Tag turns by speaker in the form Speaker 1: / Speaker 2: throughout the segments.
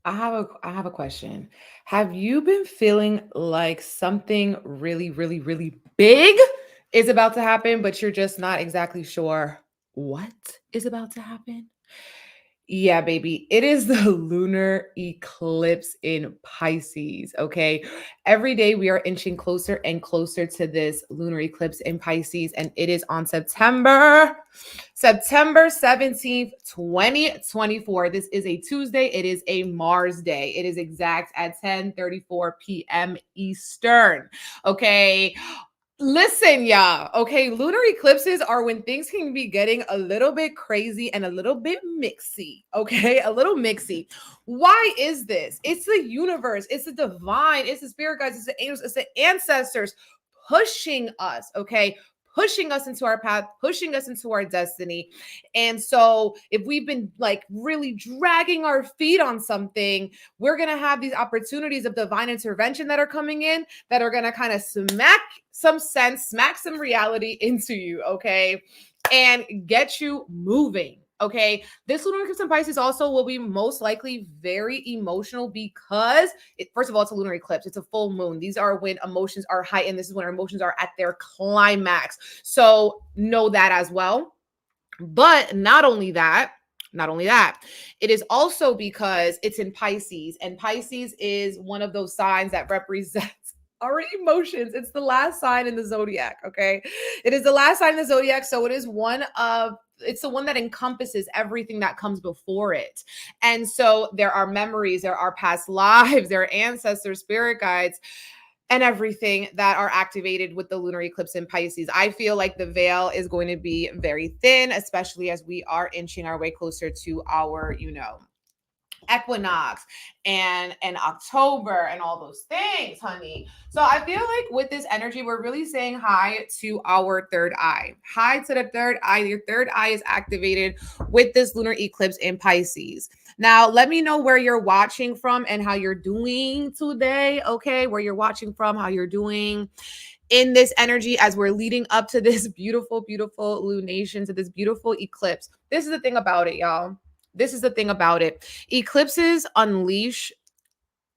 Speaker 1: I have a question. Have you been feeling like something really, really, really big is about to happen, but you're just not exactly sure what is about to happen? Yeah, baby. It is the lunar eclipse in Pisces. Okay. Every day we are inching closer and closer to this lunar eclipse in Pisces, and it is on September 17th, 2024. This is a Tuesday. It is a Mars day. It is exact at 10:34 p.m. Eastern. Okay. Listen, y'all. Okay, lunar eclipses are when things can be getting a little bit crazy and a little bit mixy. Okay, a little mixy. Why is this? It's the universe, it's the divine, it's the spirit guides, it's the angels, it's the ancestors pushing us. Okay, pushing us into our path, pushing us into our destiny. And so, if we've been like really dragging our feet on something, we're gonna have these opportunities of divine intervention that are coming in that are gonna kind of smack some sense, smack some reality into you, okay? And get you moving. Okay, this lunar eclipse in Pisces also will be most likely very emotional because, first of all, it's a lunar eclipse. It's a full moon. These are when emotions are heightened. This is when our emotions are at their climax. So know that as well. But not only that, it is also because it's in Pisces, and Pisces is one of those signs that represents our emotions. It's the last sign in the zodiac, okay? It is the last sign in the zodiac, so it's the one that encompasses everything that comes before it. And so there are memories, there are past lives, there are ancestors, spirit guides, and everything that are activated with the lunar eclipse in Pisces. I feel like the veil is going to be very thin, especially as we are inching our way closer to our, equinox and October and all those things, honey. So I feel like with this energy, we're really saying hi to our third eye. Hi to the third eye. Your third eye is activated with this lunar eclipse in Pisces. Now, let me know where you're watching from and how you're doing today. Okay, where you're watching from, how you're doing in this energy as we're leading up to this beautiful, beautiful lunation, to this beautiful eclipse. This is the thing about it, y'all. This is the thing about it. Eclipses unleash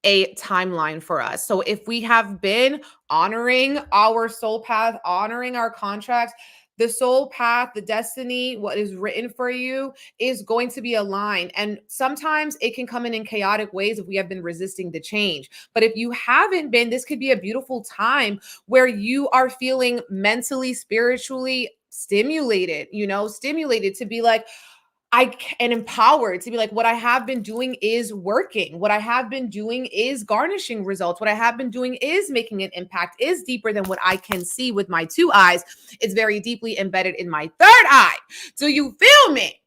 Speaker 1: a timeline for us. So if we have been honoring our soul path, honoring our contracts, the soul path, the destiny, what is written for you is going to be aligned. And sometimes it can come in chaotic ways if we have been resisting the change. But if you haven't been, this could be a beautiful time where you are feeling mentally, spiritually stimulated to be like, and empowered to be like, what I have been doing is working. What I have been doing is garnishing results. What I have been doing is making an impact, is deeper than what I can see with my two eyes. It's very deeply embedded in my third eye. Do you feel me?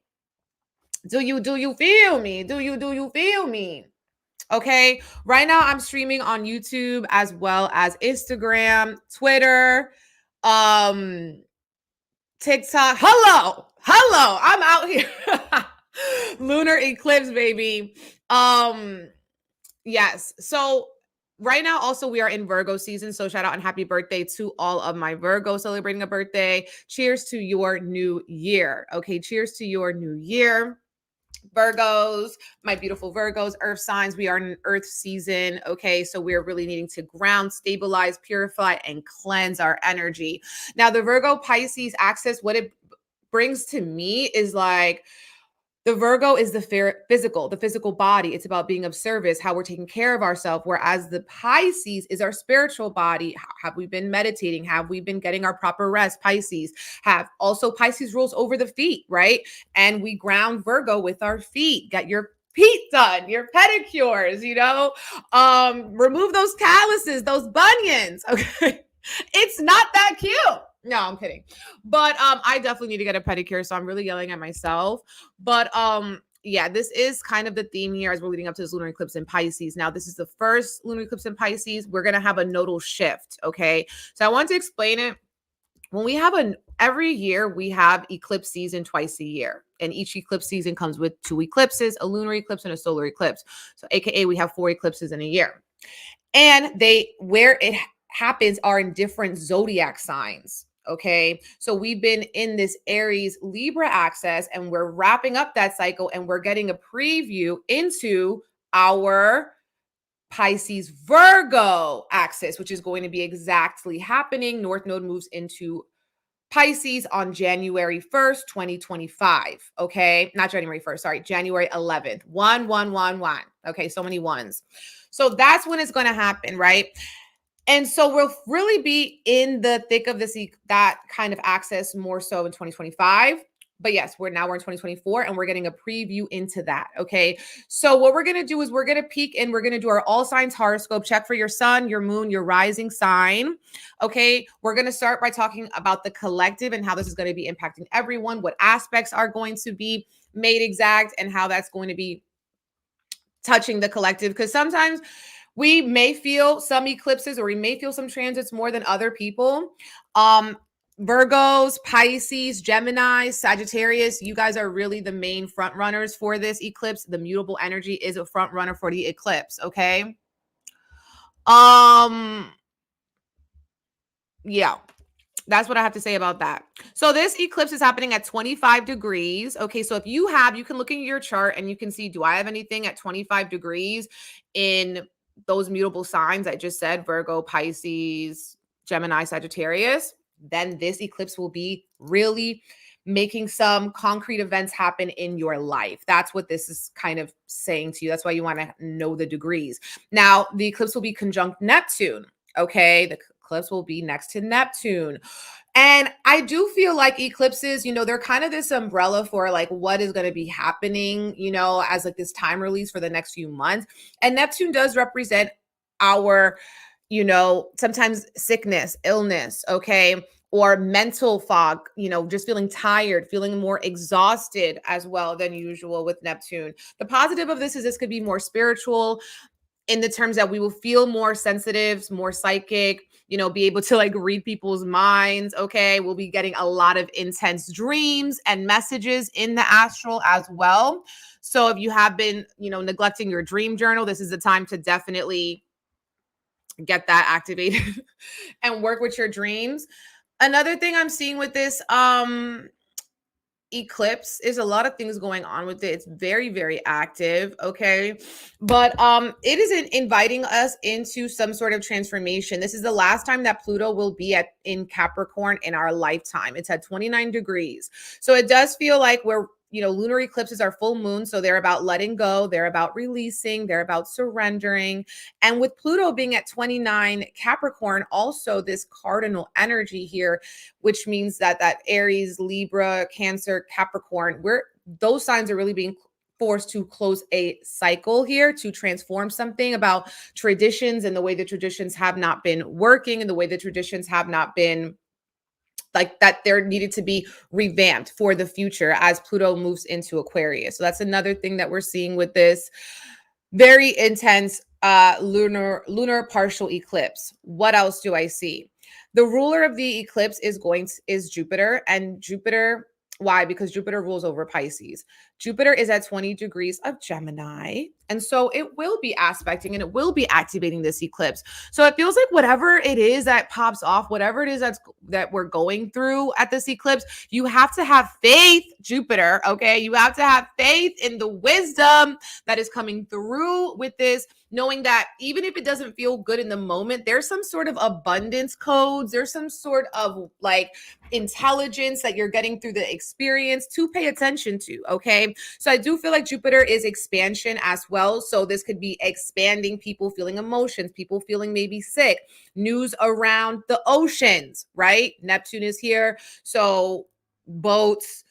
Speaker 1: Do you feel me? Do you feel me? Okay. Right now I'm streaming on YouTube as well as Instagram, Twitter, TikTok. Hello. I'm out here. Lunar eclipse, baby. Yes. So right now also we are in Virgo season. So shout out and happy birthday to all of my Virgos celebrating a birthday. Cheers to your new year. Okay. Cheers to your new year. Virgos, my beautiful Virgos, earth signs, we are in earth season. Okay, so we're really needing to ground, stabilize, purify, and cleanse our energy. Now, the Virgo Pisces axis, what it brings to me is like, the Virgo is the physical body. It's about being of service, how we're taking care of ourselves. Whereas the Pisces is our spiritual body. Have we been meditating? Have we been getting our proper rest? Pisces have also Pisces rules over the feet, right? And we ground Virgo with our feet. Get your feet done, your pedicures, remove those calluses, those bunions. Okay. It's not that cute. No, I'm kidding. But I definitely need to get a pedicure, so I'm really yelling at myself. But yeah, this is kind of the theme here as we're leading up to this lunar eclipse in Pisces. Now, this is the first lunar eclipse in Pisces. We're going to have a nodal shift, okay? So I want to explain it. When we have every year, we have eclipse season twice a year. And each eclipse season comes with 2 eclipses, a lunar eclipse and a solar eclipse. So AKA we have 4 eclipses in a year. And where it happens are in different zodiac signs. Okay, so we've been in this Aries Libra axis and we're wrapping up that cycle and we're getting a preview into our Pisces Virgo axis, which is going to be exactly happening. North Node moves into Pisces on January 1st, 2025. Okay. Not January 1st. Sorry. January 11th. 1, 1, 1, 1. Okay. So many ones. So that's when it's going to happen. Right. And so we'll really be in the thick of this, that kind of access more so in 2025. But yes, we're in 2024 and we're getting a preview into that. Okay. So what we're going to do is we're going to peek and we're going to do our all signs horoscope check for your sun, your moon, your rising sign. Okay. We're going to start by talking about the collective and how this is going to be impacting everyone, what aspects are going to be made exact and how that's going to be touching the collective. Because sometimes we may feel some eclipses or we may feel some transits more than other people. Virgos, Pisces, Gemini, Sagittarius, you guys are really the main front runners for this eclipse. The mutable energy is a front runner for the eclipse, okay? Yeah. That's what I have to say about that. So this eclipse is happening at 25 degrees. Okay, so if you can look in your chart and you can see, do I have anything at 25 degrees in those mutable signs I just said, Virgo, Pisces, Gemini, Sagittarius? Then this eclipse will be really making some concrete events happen in your life. That's what this is kind of saying to you. That's why you want to know the degrees. Now, the eclipse will be conjunct Neptune. Okay, the eclipse will be next to Neptune. And I do feel like eclipses, they're kind of this umbrella for like what is going to be happening, as like this time release for the next few months. And Neptune does represent our, sometimes sickness, illness, okay, or mental fog, just feeling tired, feeling more exhausted as well than usual with Neptune. The positive of this is this could be more spiritual, in the terms that we will feel more sensitive, more psychic, be able to like read people's minds. Okay. We'll be getting a lot of intense dreams and messages in the astral as well. So if you have been, neglecting your dream journal, this is the time to definitely get that activated and work with your dreams. Another thing I'm seeing with this, eclipse is a lot of things going on with it. It's very, very active. Okay. But it is inviting us into some sort of transformation. This is the last time that Pluto will be in Capricorn in our lifetime. It's at 29 degrees. So it does feel like we're, lunar eclipses are full moon. So they're about letting go. They're about releasing. They're about surrendering. And with Pluto being at 29 Capricorn, also this cardinal energy here, which means that Aries, Libra, Cancer, Capricorn, those signs are really being forced to close a cycle here, to transform something about traditions and the way the traditions have not been working and the way the traditions have not been like that. There needed to be revamped for the future as Pluto moves into Aquarius. So that's another thing that we're seeing with this very intense lunar partial eclipse. What else do I see? The ruler of the eclipse is Jupiter, and Jupiter, why? Because Jupiter rules over Pisces. Jupiter is at 20 degrees of Gemini. And so it will be aspecting and it will be activating this eclipse. So it feels like whatever it is that pops off, whatever it is that we're going through at this eclipse, you have to have faith, Jupiter, okay? You have to have faith in the wisdom that is coming through with this, knowing that even if it doesn't feel good in the moment, there's some sort of abundance codes. There's some sort of like intelligence that you're getting through the experience to pay attention to, okay? So I do feel like Jupiter is expansion as well. So this could be expanding, people feeling emotions, people feeling maybe sick, news around the oceans, right? Neptune is here. So boats,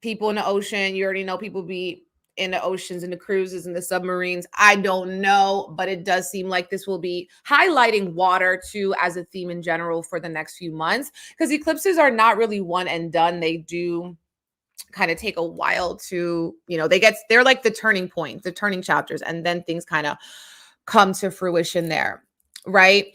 Speaker 1: people in the ocean, you already know people be in the oceans and the cruises and the submarines. I don't know, but it does seem like this will be highlighting water too as a theme in general for the next few months, because eclipses are not really one and done. They do kind of take a while to, they're like the turning point, the turning chapters, and then things kind of come to fruition there, right?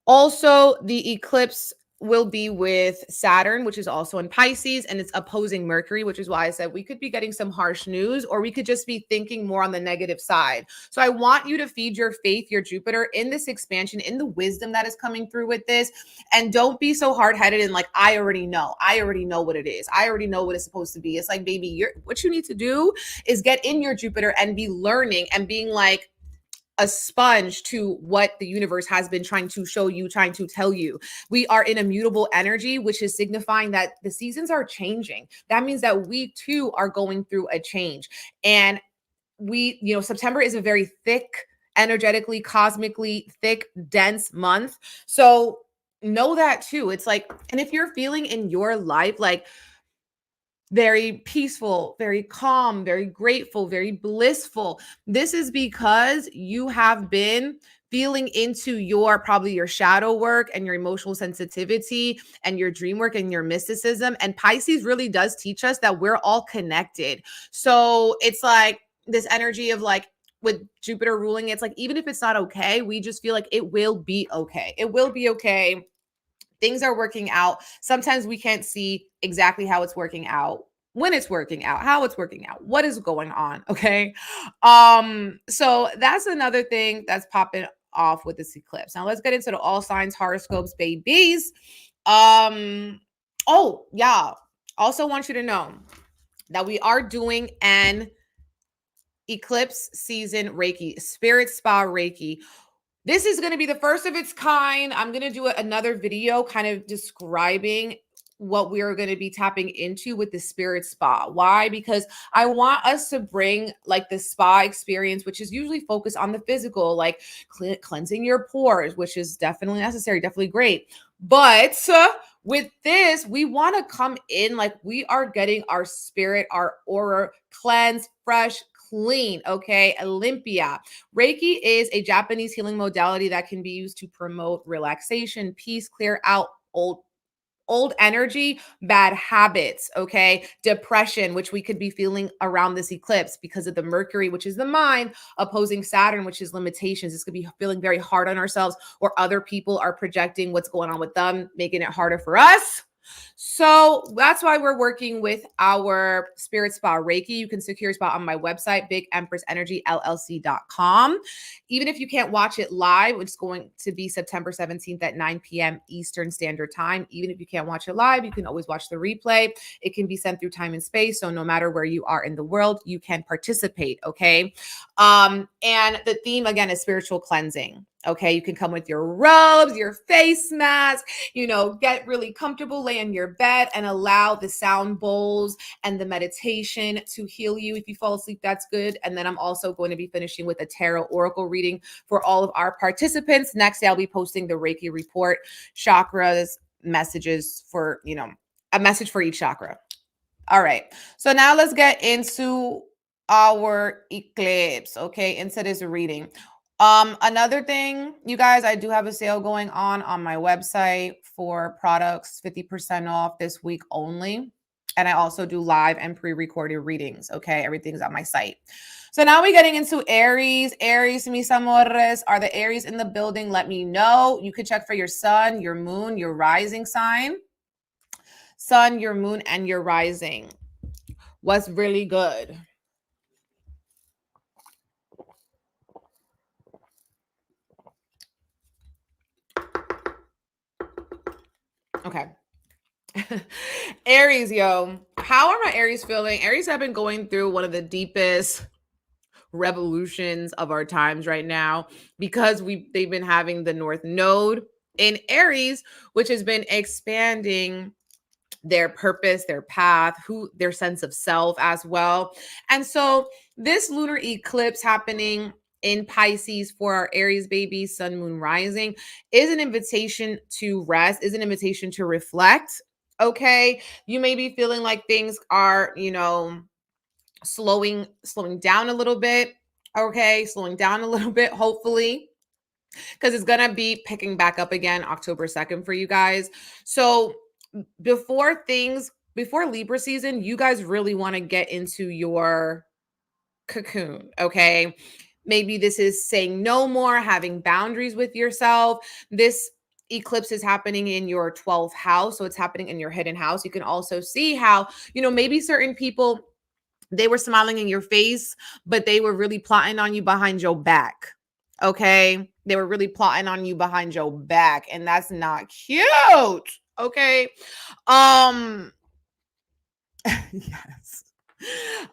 Speaker 1: Also, the eclipse will be with Saturn, which is also in Pisces, and it's opposing Mercury, which is why I said we could be getting some harsh news, or we could just be thinking more on the negative side. So I want you to feed your faith, your Jupiter, in this expansion, in the wisdom that is coming through with this. And don't be so hard-headed and like, I already know what it is. I already know what it's supposed to be. It's like, baby, what you need to do is get in your Jupiter and be learning and being like a sponge to what the universe has been trying to show you, trying to tell you. We are in a mutable energy, which is signifying that the seasons are changing. That means that we too are going through a change. And September is a very thick, energetically, cosmically thick, dense month. So know that too. It's like, and if you're feeling in your life like very peaceful, very calm, very grateful, very blissful, this is because you have been feeling into probably your shadow work and your emotional sensitivity and your dream work and your mysticism. And Pisces really does teach us that we're all connected. So it's like this energy of like, with Jupiter ruling, it's like, even if it's not okay, we just feel like it will be okay. It will be okay. Things are working out. Sometimes we can't see exactly how it's working out, when it's working out, how it's working out, what is going on. Okay. So that's another thing that's popping off with this eclipse. Now let's get into the all signs horoscopes, babies. Oh yeah. Also want you to know that we are doing an eclipse season Reiki, Spirit Spa Reiki. This is going to be the first of its kind. I'm going to do another video kind of describing what we're going to be tapping into with the Spirit Spa. Why? Because I want us to bring like the spa experience, which is usually focused on the physical, like cleansing your pores, which is definitely necessary, definitely great. But with this, we want to come in like we are getting our spirit, our aura cleansed, fresh, clean, okay? Olympia. Reiki is a Japanese healing modality that can be used to promote relaxation, peace, clear out old energy, bad habits, okay? Depression, which we could be feeling around this eclipse because of the Mercury, which is the mind, opposing Saturn, which is limitations. This could be feeling very hard on ourselves, or other people are projecting what's going on with them, making it harder for us. So that's why we're working with our Spirit Spa Reiki. You can secure a spot on my website, bigempressenergyllc.com. Even if you can't watch it live, it's going to be September 17th at 9 p.m. Eastern Standard Time. Even if you can't watch it live, you can always watch the replay. It can be sent through time and space. So no matter where you are in the world, you can participate, okay? And the theme, again, is spiritual cleansing. Okay, you can come with your robes, your face mask, get really comfortable, lay in your bed and allow the sound bowls and the meditation to heal you. If you fall asleep, that's good. And then I'm also going to be finishing with a tarot oracle reading for all of our participants. Next day, I'll be posting the Reiki report, chakras, messages for, a message for each chakra. All right. So now let's get into our eclipse, okay, into this reading. Another thing, you guys, I do have a sale going on my website for products, 50% off this week only. And I also do live and pre-recorded readings. Okay. Everything's on my site. So now we're getting into Aries. Aries, mis amores. Are the Aries in the building? Let me know. You can check for your sun, your moon, your rising sign. Sun, your moon, and your rising. What's really good? Okay. Aries, yo. How are my Aries feeling? Aries have been going through one of the deepest revolutions of our times right now because they've been having the North Node in Aries, which has been expanding their purpose, their path, their sense of self as well. And so this lunar eclipse happening in Pisces for our Aries babies, sun, moon, rising, is an invitation to rest, is an invitation to reflect. Okay. You may be feeling like things are, slowing down a little bit. Okay. Slowing down a little bit, hopefully, because it's going to be picking back up again October 2nd for you guys. So before Libra season, you guys really want to get into your cocoon. Okay. Maybe this is saying no more, having boundaries with yourself. This eclipse is happening in your 12th house. So it's happening in your hidden house. You can also see how, maybe certain people, they were smiling in your face, but they were really plotting on you behind your back. Okay. They were really plotting on you behind your back, and that's not cute. Okay. Yes.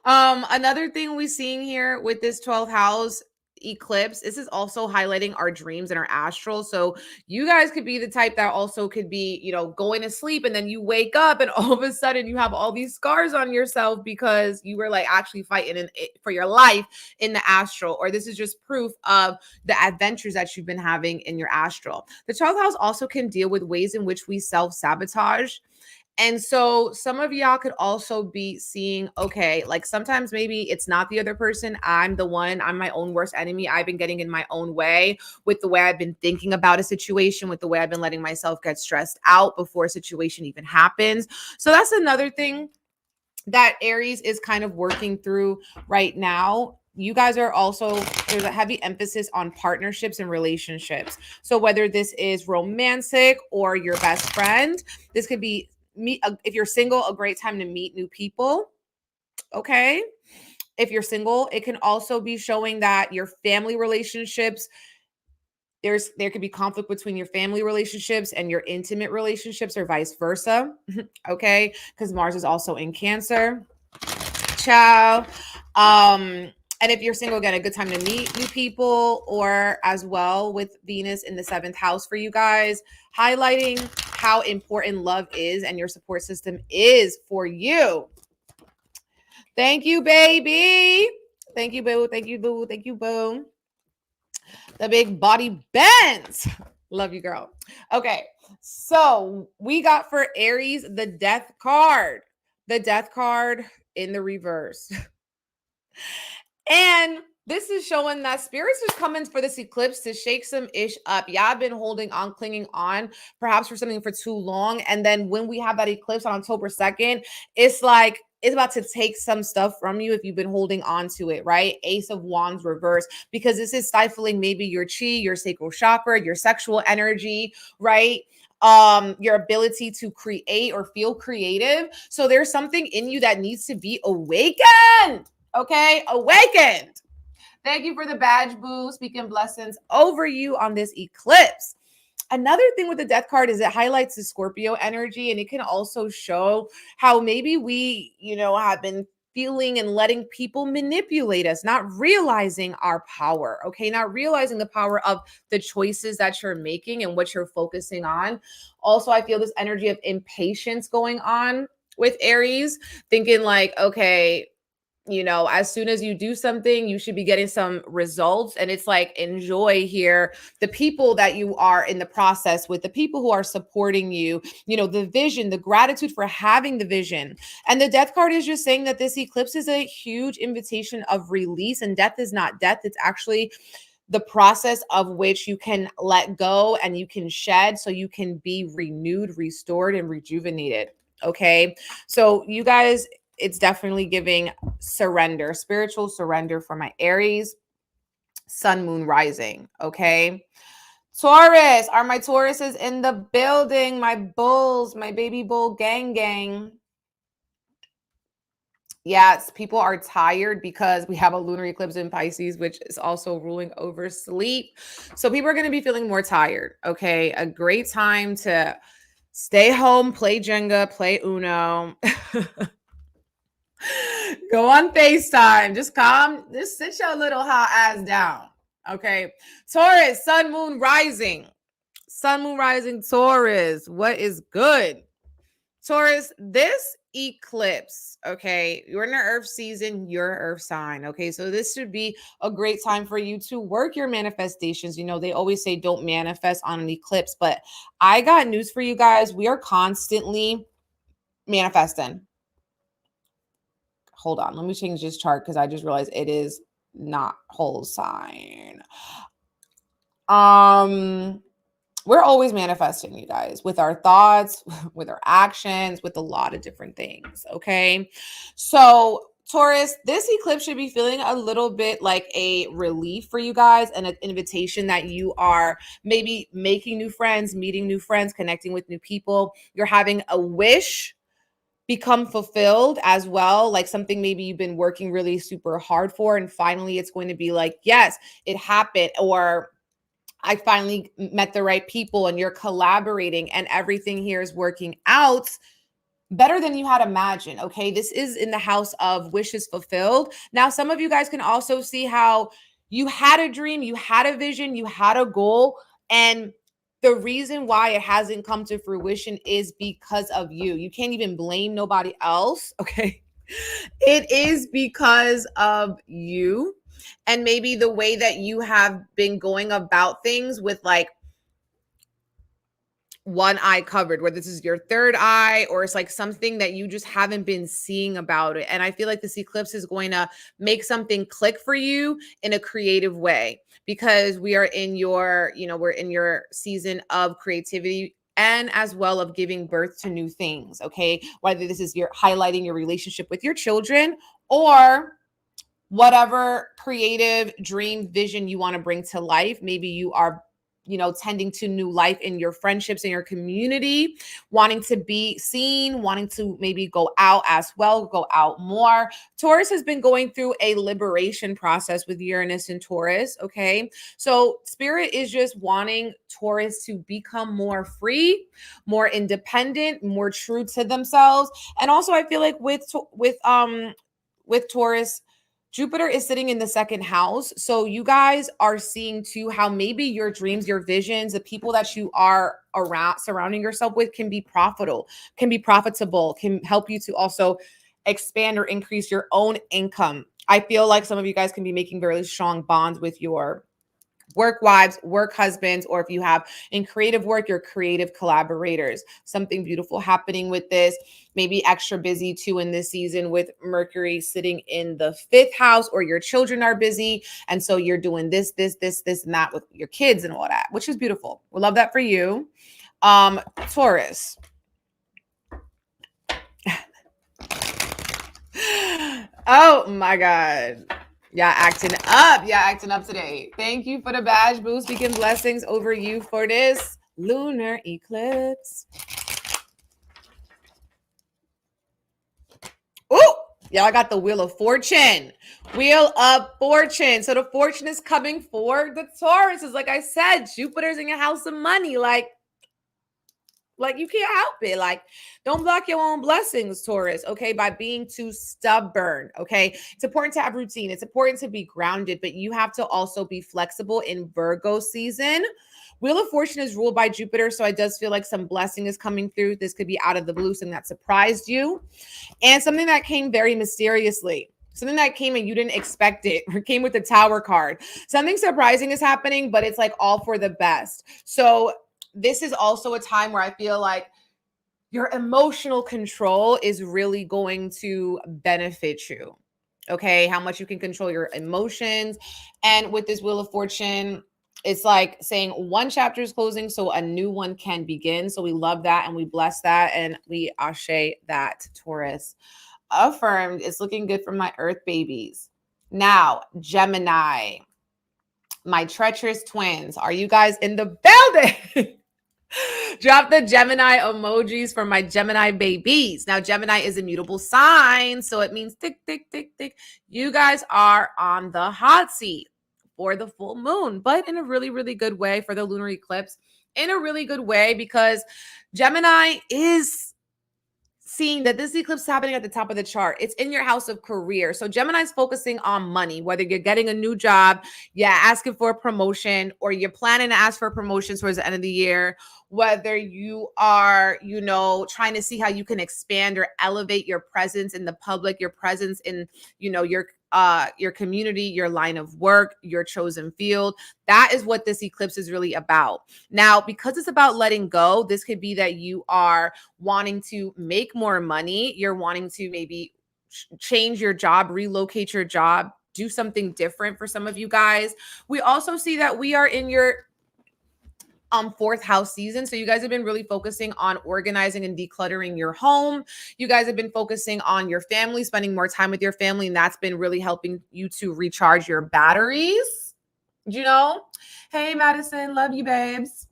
Speaker 1: Another thing we're seeing here with this 12th house eclipse, this is also highlighting our dreams and our astral. So you guys could be the type that also could be, going to sleep and then you wake up and all of a sudden you have all these scars on yourself because you were like actually fighting for your life in the astral, or this is just proof of the adventures that you've been having in your astral. The 12th house also can deal with ways in which we self-sabotage. And so some of y'all could also be seeing, okay, like sometimes maybe it's not the other person. I'm my own worst enemy. I've been getting in my own way with the way I've been thinking about a situation, with the way I've been letting myself get stressed out before a situation even happens. So that's another thing that Aries is kind of working through right now. You guys are also, there's a heavy emphasis on partnerships and relationships. So whether this is romantic or your best friend, this could be if you're single, a great time to meet new people. Okay. If you're single, it can also be showing that your family relationships, there could be conflict between your family relationships and your intimate relationships, or vice versa. Okay. Because Mars is also in Cancer. Ciao. And if you're single, again, a good time to meet new people, or as well with Venus in the 7th house for you guys, highlighting how important love is and your support system is for you. Thank you, baby. Thank you, boo. Thank you, boo. Thank you, boo. The big body bends. Love you, girl. Okay. So we got for Aries, the Death card. The Death card in the reverse. And this is showing that spirits is coming for this eclipse to shake some ish up. Yeah, I've been holding on, clinging on, perhaps for something for too long. And then when we have that eclipse on October 2nd, it's like it's about to take some stuff from you if you've been holding on to it, right? Ace of Wands reverse, because this is stifling maybe your chi, your sacral chakra, your sexual energy, right? Your ability to create or feel creative. So there's something in you that needs to be awakened. Okay, awakened. Thank you for the badge, boo. Speaking blessings over you on this eclipse. Another thing with the Death card is it highlights the Scorpio energy, and it can also show how maybe we, have been feeling and letting people manipulate us, not realizing our power, okay? Not realizing the power of the choices that you're making and what you're focusing on. Also, I feel this energy of impatience going on with Aries, thinking like, okay, as soon as you do something, you should be getting some results. And it's like, enjoy here the people that you are in the process with, the people who are supporting you, the vision, the gratitude for having the vision. And the Death card is just saying that this eclipse is a huge invitation of release, and death is not death. It's actually the process of which you can let go and you can shed so you can be renewed, restored, and rejuvenated. Okay. So you guys, it's definitely giving surrender, spiritual surrender for my Aries, Sun, Moon, Rising. Okay. Taurus, are my Tauruses in the building? My bulls, my baby bull gang. Yes, people are tired because we have a lunar eclipse in Pisces, which is also ruling over sleep. So people are going to be feeling more tired. Okay. A great time to stay home, play Jenga, play Uno. Go on FaceTime. Just sit your little hot ass down. Okay. Taurus, Sun, Moon, Rising. Sun, Moon, Rising, Taurus. What is good? Taurus, this eclipse, okay, you're in the earth season, you're earth sign, okay? So this should be a great time for you to work your manifestations. They always say don't manifest on an eclipse, but I got news for you guys. We are constantly manifesting. Hold on, let me change this chart because I just realized it is not whole sign. We're always manifesting, you guys, with our thoughts, with our actions, with a lot of different things. Okay. So Taurus, this eclipse should be feeling a little bit like a relief for you guys and an invitation that you are maybe making new friends, meeting new friends, connecting with new people. You're having a wish become fulfilled as well, like something maybe you've been working really super hard for, and finally it's going to be like, yes, it happened, or I finally met the right people, and you're collaborating and everything here is working out better than you had imagined. Okay. This is in the house of wishes fulfilled. Now, some of you guys can also see how you had a dream, you had a vision, you had a goal, and the reason why it hasn't come to fruition is because of you. You can't even blame nobody else. Okay. It is because of you and maybe the way that you have been going about things with like one eye covered, where this is your third eye, or it's like something that you just haven't been seeing about it. And I feel like this eclipse is going to make something click for you in a creative way, because we are in your, we're in your season of creativity and as well of giving birth to new things. Okay. Whether this is your highlighting your relationship with your children or whatever creative dream vision you want to bring to life. Maybe you are tending to new life in your friendships, in your community, wanting to be seen, wanting to maybe go out as well, go out more. Taurus has been going through a liberation process with Uranus and Taurus. Okay. So spirit is just wanting Taurus to become more free, more independent, more true to themselves. And also I feel like with Taurus, Jupiter is sitting in the second house. So you guys are seeing too how maybe your dreams, your visions, the people that you are around surrounding yourself with can be profitable, can help you to also expand or increase your own income. I feel like some of you guys can be making very strong bonds with your work wives, work husbands, or if you have in creative work, your creative collaborators. Something beautiful happening with this. Maybe extra busy too in this season with Mercury sitting in the fifth house, or your children are busy. And so you're doing this, and that with your kids and all that, which is beautiful. We love that for you. Taurus. Oh my God. Yeah, acting up. Yeah, acting up today. Thank you for the badge boost. Speaking blessings over you for this lunar eclipse. Oh, y'all got the Wheel of Fortune. Wheel of Fortune. So the fortune is coming for the Tauruses. Like I said, Jupiter's in your house of money. Like you can't help it. Like, don't block your own blessings, Taurus, okay, by being too stubborn, okay? It's important to have routine. It's important to be grounded, but you have to also be flexible in Virgo season. Wheel of Fortune is ruled by Jupiter, so it does feel like some blessing is coming through. This could be out of the blue, something that surprised you, and something that came very mysteriously. Something that came and you didn't expect it, or came with the Tower card. Something surprising is happening, but it's like all for the best. So this is also a time where I feel like your emotional control is really going to benefit you. Okay. How much you can control your emotions. And with this Wheel of Fortune, it's like saying one chapter is closing, so a new one can begin. So we love that and we bless that and we ashe that, Taurus. Affirmed. It's looking good for my Earth babies. Now, Gemini, my treacherous twins. Are you guys in the building? Drop the Gemini emojis for my Gemini babies. Now, Gemini is a mutable sign, so it means tick, tick, tick, tick. You guys are on the hot seat for the full moon, but in a really, really good way, for the lunar eclipse, in a really good way, because Gemini is seeing that this eclipse is happening at the top of the chart. It's in your house of career. So Gemini's focusing on money, whether you're getting a new job, asking for a promotion, or you're planning to ask for a promotion towards the end of the year, whether you are, trying to see how you can expand or elevate your presence in the public, your presence in, your community, your line of work, your chosen field. That is what this eclipse is really about. Now, because it's about letting go, this could be that you are wanting to make more money. You're wanting to maybe change your job, relocate your job, do something different for some of you guys. We also see that we are in your fourth house season. So you guys have been really focusing on organizing and decluttering your home. You guys have been focusing on your family, spending more time with your family, and that's been really helping you to recharge your batteries. You know? Hey, Madison, love you, babes.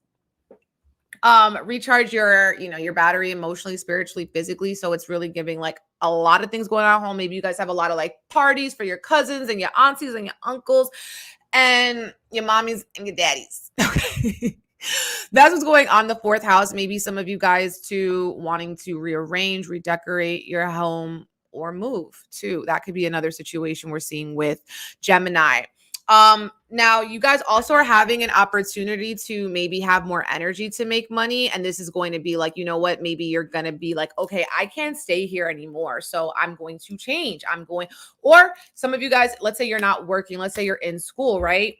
Speaker 1: Recharge your, your battery emotionally, spiritually, physically. So it's really giving like a lot of things going on at home. Maybe you guys have a lot of like parties for your cousins and your aunties and your uncles and your mommies and your daddies. Okay. That's what's going on in the fourth house. Maybe some of you guys too wanting to rearrange, redecorate your home or move too. That could be another situation we're seeing with Gemini. Now you guys also are having an opportunity to maybe have more energy to make money. And this is going to be like, you know what, maybe you're going to be like, okay, I can't stay here anymore. So I'm going to change. Or some of you guys, let's say you're not working. Let's say you're in school, right?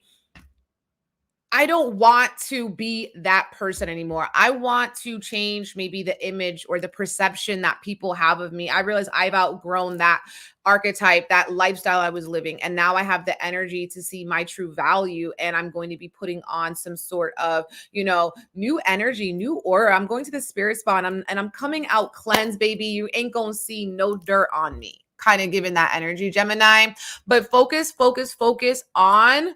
Speaker 1: I don't want to be that person anymore. I want to change maybe the image or the perception that people have of me. I realize I've outgrown that archetype, that lifestyle I was living. And now I have the energy to see my true value. And I'm going to be putting on some sort of, new energy, new aura. I'm going to the spirit spot and I'm coming out cleansed, baby. You ain't going to see no dirt on me. Kind of giving that energy, Gemini. But focus on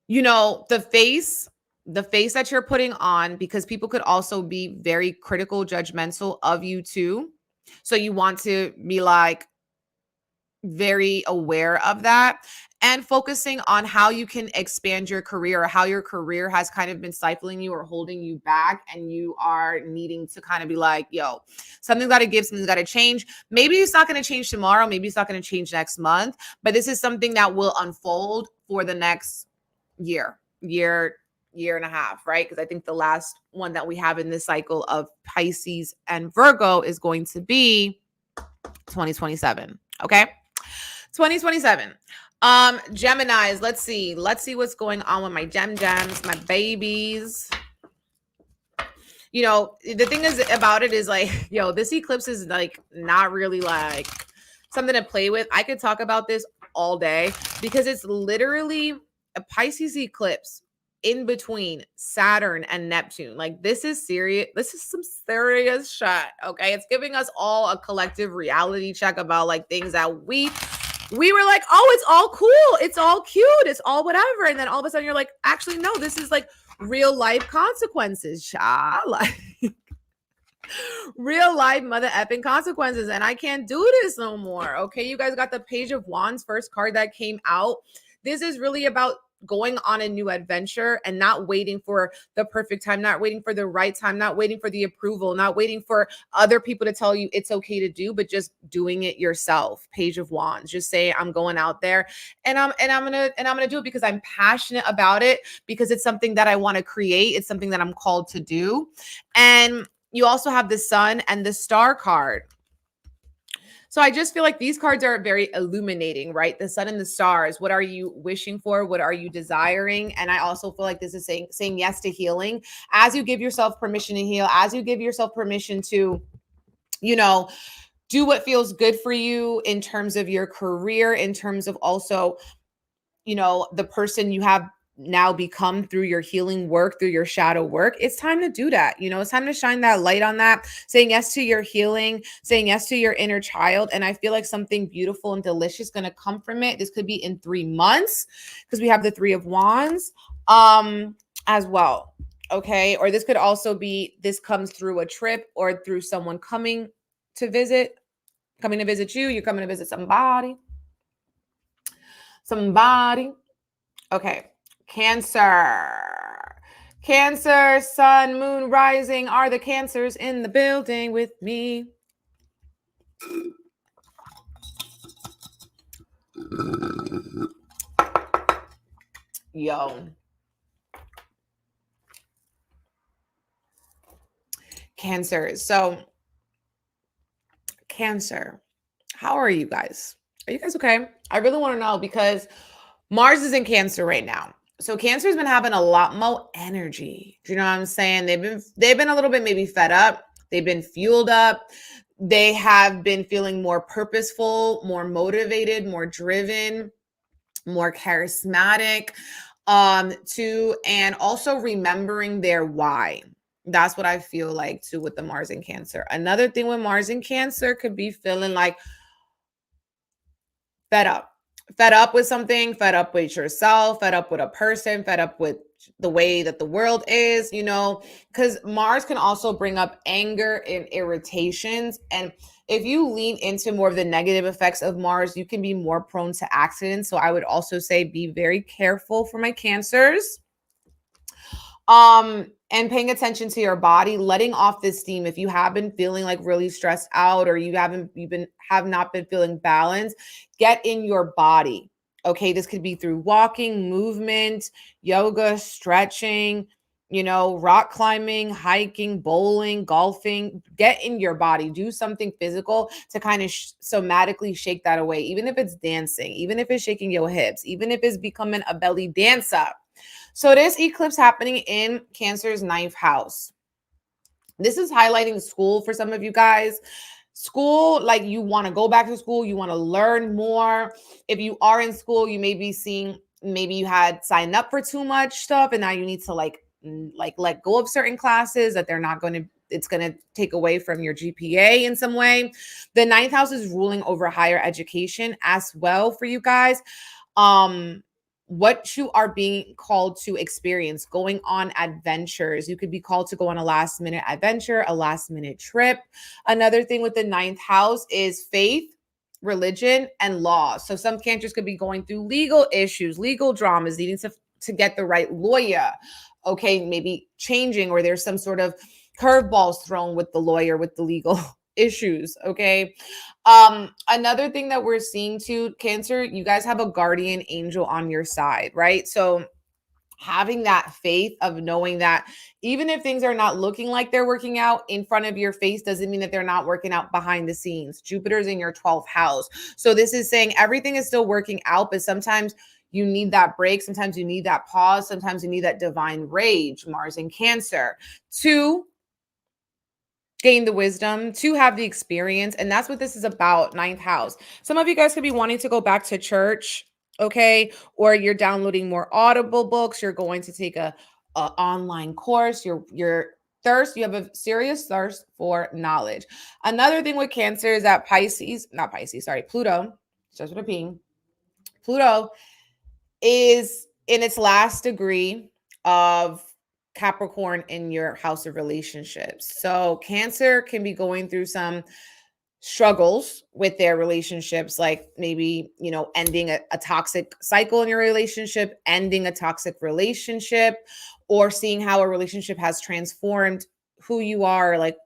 Speaker 1: the face that you're putting on, because people could also be very critical, judgmental of you too. So you want to be like very aware of that and focusing on how you can expand your career, or how your career has kind of been stifling you or holding you back. And you are needing to kind of be like, yo, something's got to give, something's got to change. Maybe it's not going to change tomorrow. Maybe it's not going to change next month, but this is something that will unfold for the next year and a half, right? Because I think the last one that we have in this cycle of Pisces and Virgo is going to be 2027. Okay. 2027. Geminis, let's see what's going on with my gems, my babies. The thing is about it is like, this eclipse is like not really like something to play with. I could talk about this all day because it's literally a Pisces eclipse in between Saturn and Neptune. Like, this is serious. This is some serious shit. Okay. It's giving us all a collective reality check about like things that we were like, oh, it's all cool. It's all cute. It's all whatever. And then all of a sudden you're like, actually, no, this is like real life consequences, child. Like real life mother effing consequences. And I can't do this no more. Okay. You guys got the Page of Wands, first card that came out. This is really about going on a new adventure and not waiting for the perfect time, not waiting for the right time, not waiting for the approval, not waiting for other people to tell you it's okay to do, but just doing it yourself. Page of Wands. Just say, I'm going out there and I'm gonna do it because I'm passionate about it, because it's something that I want to create. It's something that I'm called to do. And you also have the Sun and the Star card. So I just feel like these cards are very illuminating, right? The Sun and the Stars. What are you wishing for? What are you desiring? And I also feel like this is saying yes to healing. As you give yourself permission to heal, as you give yourself permission to, do what feels good for you in terms of your career, in terms of also, the person you have now become through your healing work, through your shadow work. It's time to do that. It's time to shine that light on that, saying yes to your healing, saying yes to your inner child. And I feel like something beautiful and delicious going to come from it. This could be in 3 months because we have the Three of Wands as well. Okay. Or this could also be, this comes through a trip or through someone coming to visit you. You're coming to visit somebody. Okay. Cancer, sun, moon, rising. Are the Cancers in the building with me? Yo. Cancer. So, Cancer, how are you guys? Are you guys okay? I really want to know because Mars is in Cancer right now. So Cancer's been having a lot more energy. Do you know what I'm saying? They've been a little bit maybe fed up. They've been fueled up. They have been feeling more purposeful, more motivated, more driven, more charismatic. too, and also remembering their why. That's what I feel like too with the Mars in Cancer. Another thing with Mars in Cancer could be feeling like fed up with something, fed up with yourself, fed up with a person, fed up with the way that the world is, you know, because Mars can also bring up anger and irritations. And if you lean into more of the negative effects of Mars, you can be more prone to accidents. So I would also say be very careful for my Cancers. And paying attention to your body, letting off this steam. If you have been feeling like really stressed out, or you have not been feeling balanced, get in your body. Okay, this could be through walking, movement, yoga, stretching, you know, rock climbing, hiking, bowling, golfing. Get in your body, do something physical to kind of somatically shake that away, even if it's dancing, even if it's shaking your hips, even if it's becoming a belly dancer. So this eclipse happening in Cancer's 9th house. This is highlighting school for some of you guys. School, like you want to go back to school, you want to learn more. If you are in school, you may be seeing, maybe you had signed up for too much stuff and now you need to like let go of certain classes that they're not going to, it's going to take away from your GPA in some way. The 9th house is ruling over higher education as well for you guys. What you are being called to experience, going on adventures. You could be called to go on a last minute adventure, a last minute trip. Another thing with the 9th house is faith, religion, and law. So some Cancers could be going through legal issues, legal dramas, needing to get the right lawyer. Okay, maybe changing, or there's some sort of curveballs thrown with the lawyer, with the legal issues. Okay. Another thing that we're seeing too, Cancer, you guys have a guardian angel on your side, right? So having that faith of knowing that even if things are not looking like they're working out in front of your face, doesn't mean that they're not working out behind the scenes. Jupiter's in your 12th house. So this is saying everything is still working out, but sometimes you need that break. Sometimes you need that pause. Sometimes you need that divine rage, Mars in Cancer, to gain the wisdom, to have the experience. And that's what this is about, 9th house. Some of you guys could be wanting to go back to church, okay? Or you're downloading more Audible books. You're going to take a online course. You have a serious thirst for knowledge. Another thing with Cancer is that Pluto, starts with a P. Pluto is in its last degree of Capricorn in your house of relationships. So Cancer can be going through some struggles with their relationships, like maybe, you know, ending a toxic cycle in your relationship, ending a toxic relationship, or seeing how a relationship has transformed who you are, like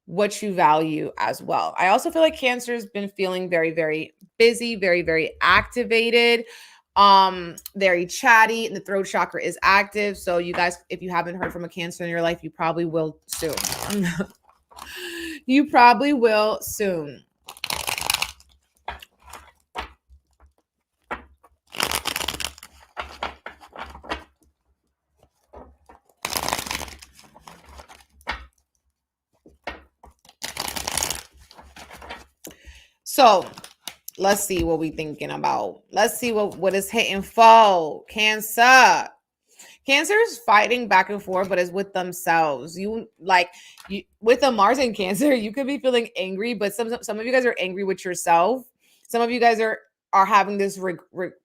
Speaker 1: what you value as well. I also feel like Cancer has been feeling very, very busy, very, very activated, very chatty, and the throat chakra is active. So you guys, if you haven't heard from a Cancer in your life, you probably will soon. You probably will soon. So let's see what we're thinking about. Let's see what is hitting for Cancer. Cancer is fighting back and forth, but it's with themselves. You with the Mars in Cancer, you could be feeling angry, but some of you guys are angry with yourself. Some of you guys are having this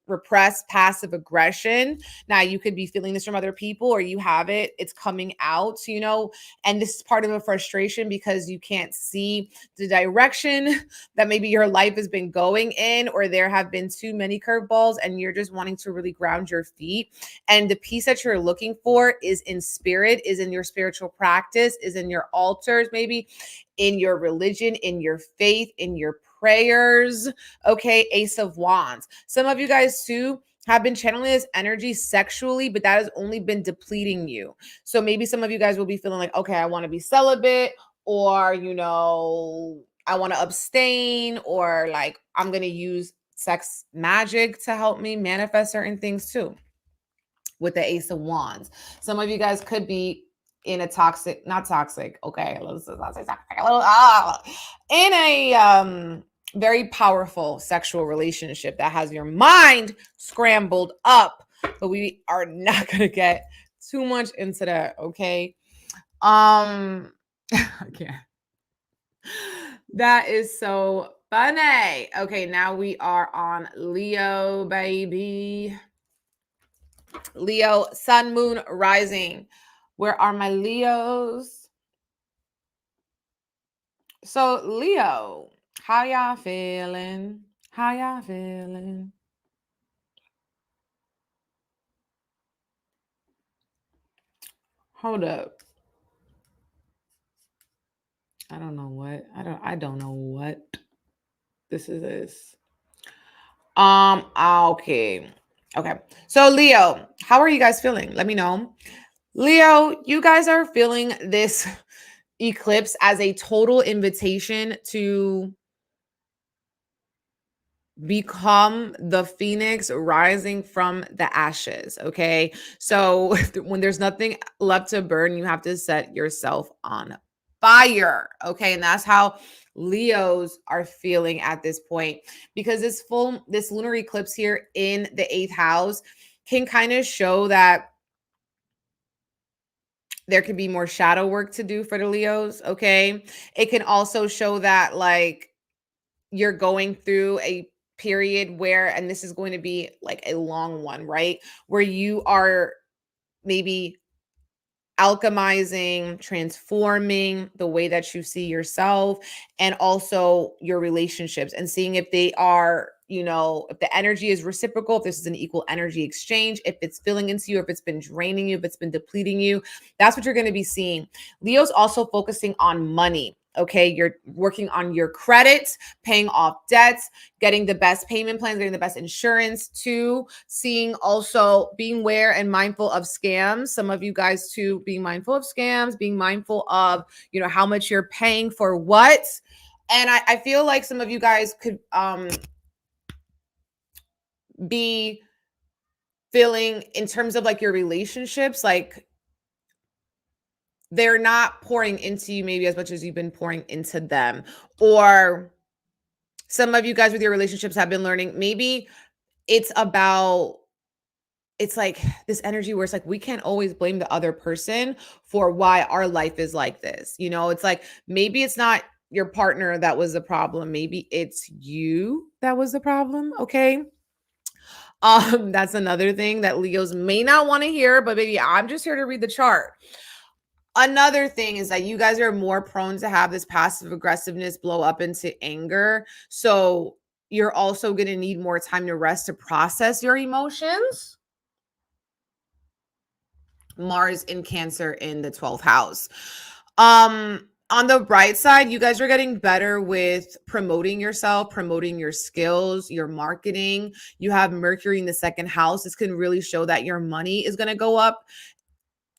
Speaker 1: repressed passive aggression. Now you could be feeling this from other people, or you have it, it's coming out, you know, and this is part of a frustration because you can't see the direction that maybe your life has been going in, or there have been too many curveballs and you're just wanting to really ground your feet. And the peace that you're looking for is in spirit, is in your spiritual practice, is in your altars, maybe in your religion, in your faith, in your prayers. Okay, Ace of Wands. Some of you guys too have been channeling this energy sexually, but that has only been depleting you. So maybe some of you guys will be feeling like, okay, I want to be celibate, or, you know, I want to abstain, or like I'm going to use sex magic to help me manifest certain things too. With the Ace of Wands, some of you guys could be in a not toxic, okay, let's not say toxic, in a very powerful sexual relationship that has your mind scrambled up. but we are not going to get too much into that, okay? I can't. That is so funny. Okay, now we are on Leo, baby. Leo, sun, moon, rising. Where are my Leos? So, Leo, how y'all feeling? How y'all feeling? Hold up. I don't know what. I don't know what this is. Okay. Okay. So, Leo, how are you guys feeling? Let me know. Leo, you guys are feeling this eclipse as a total invitation to become the phoenix rising from the ashes. Okay. So when there's nothing left to burn, you have to set yourself on fire. Okay. And that's how Leos are feeling at this point, because this lunar eclipse here in the 8th house can kind of show that there could be more shadow work to do for the Leos. Okay. It can also show that, like, you're going through a period where, and this is going to be like a long one, right? Where you are maybe alchemizing, transforming the way that you see yourself and also your relationships, and seeing if they are, if the energy is reciprocal, if this is an equal energy exchange, if it's filling into you, if it's been draining you, if it's been depleting you. That's what you're going to be seeing. Leo's also focusing on money. Okay, you're working on your credit, paying off debts, getting the best payment plans, getting the best insurance too, seeing also being aware and mindful of scams. Some of you guys too, being mindful of scams, being mindful of, how much you're paying for what. And I feel like some of you guys could be feeling, in terms of like your relationships, like they're not pouring into you maybe as much as you've been pouring into them. Or some of you guys with your relationships have been learning, maybe it's like this energy where it's like we can't always blame the other person for why our life is like this. It's like maybe it's not your partner that was the problem. Maybe it's you that was the problem. Okay. That's another thing that Leos may not want to hear, but maybe I'm just here to read the chart. Another thing is that you guys are more prone to have this passive aggressiveness blow up into anger. So you're also going to need more time to rest to process your emotions. Mars in Cancer in the 12th house. On the bright side, you guys are getting better with promoting yourself, promoting your skills, your marketing. You have Mercury in the 2nd house. This can really show that your money is going to go up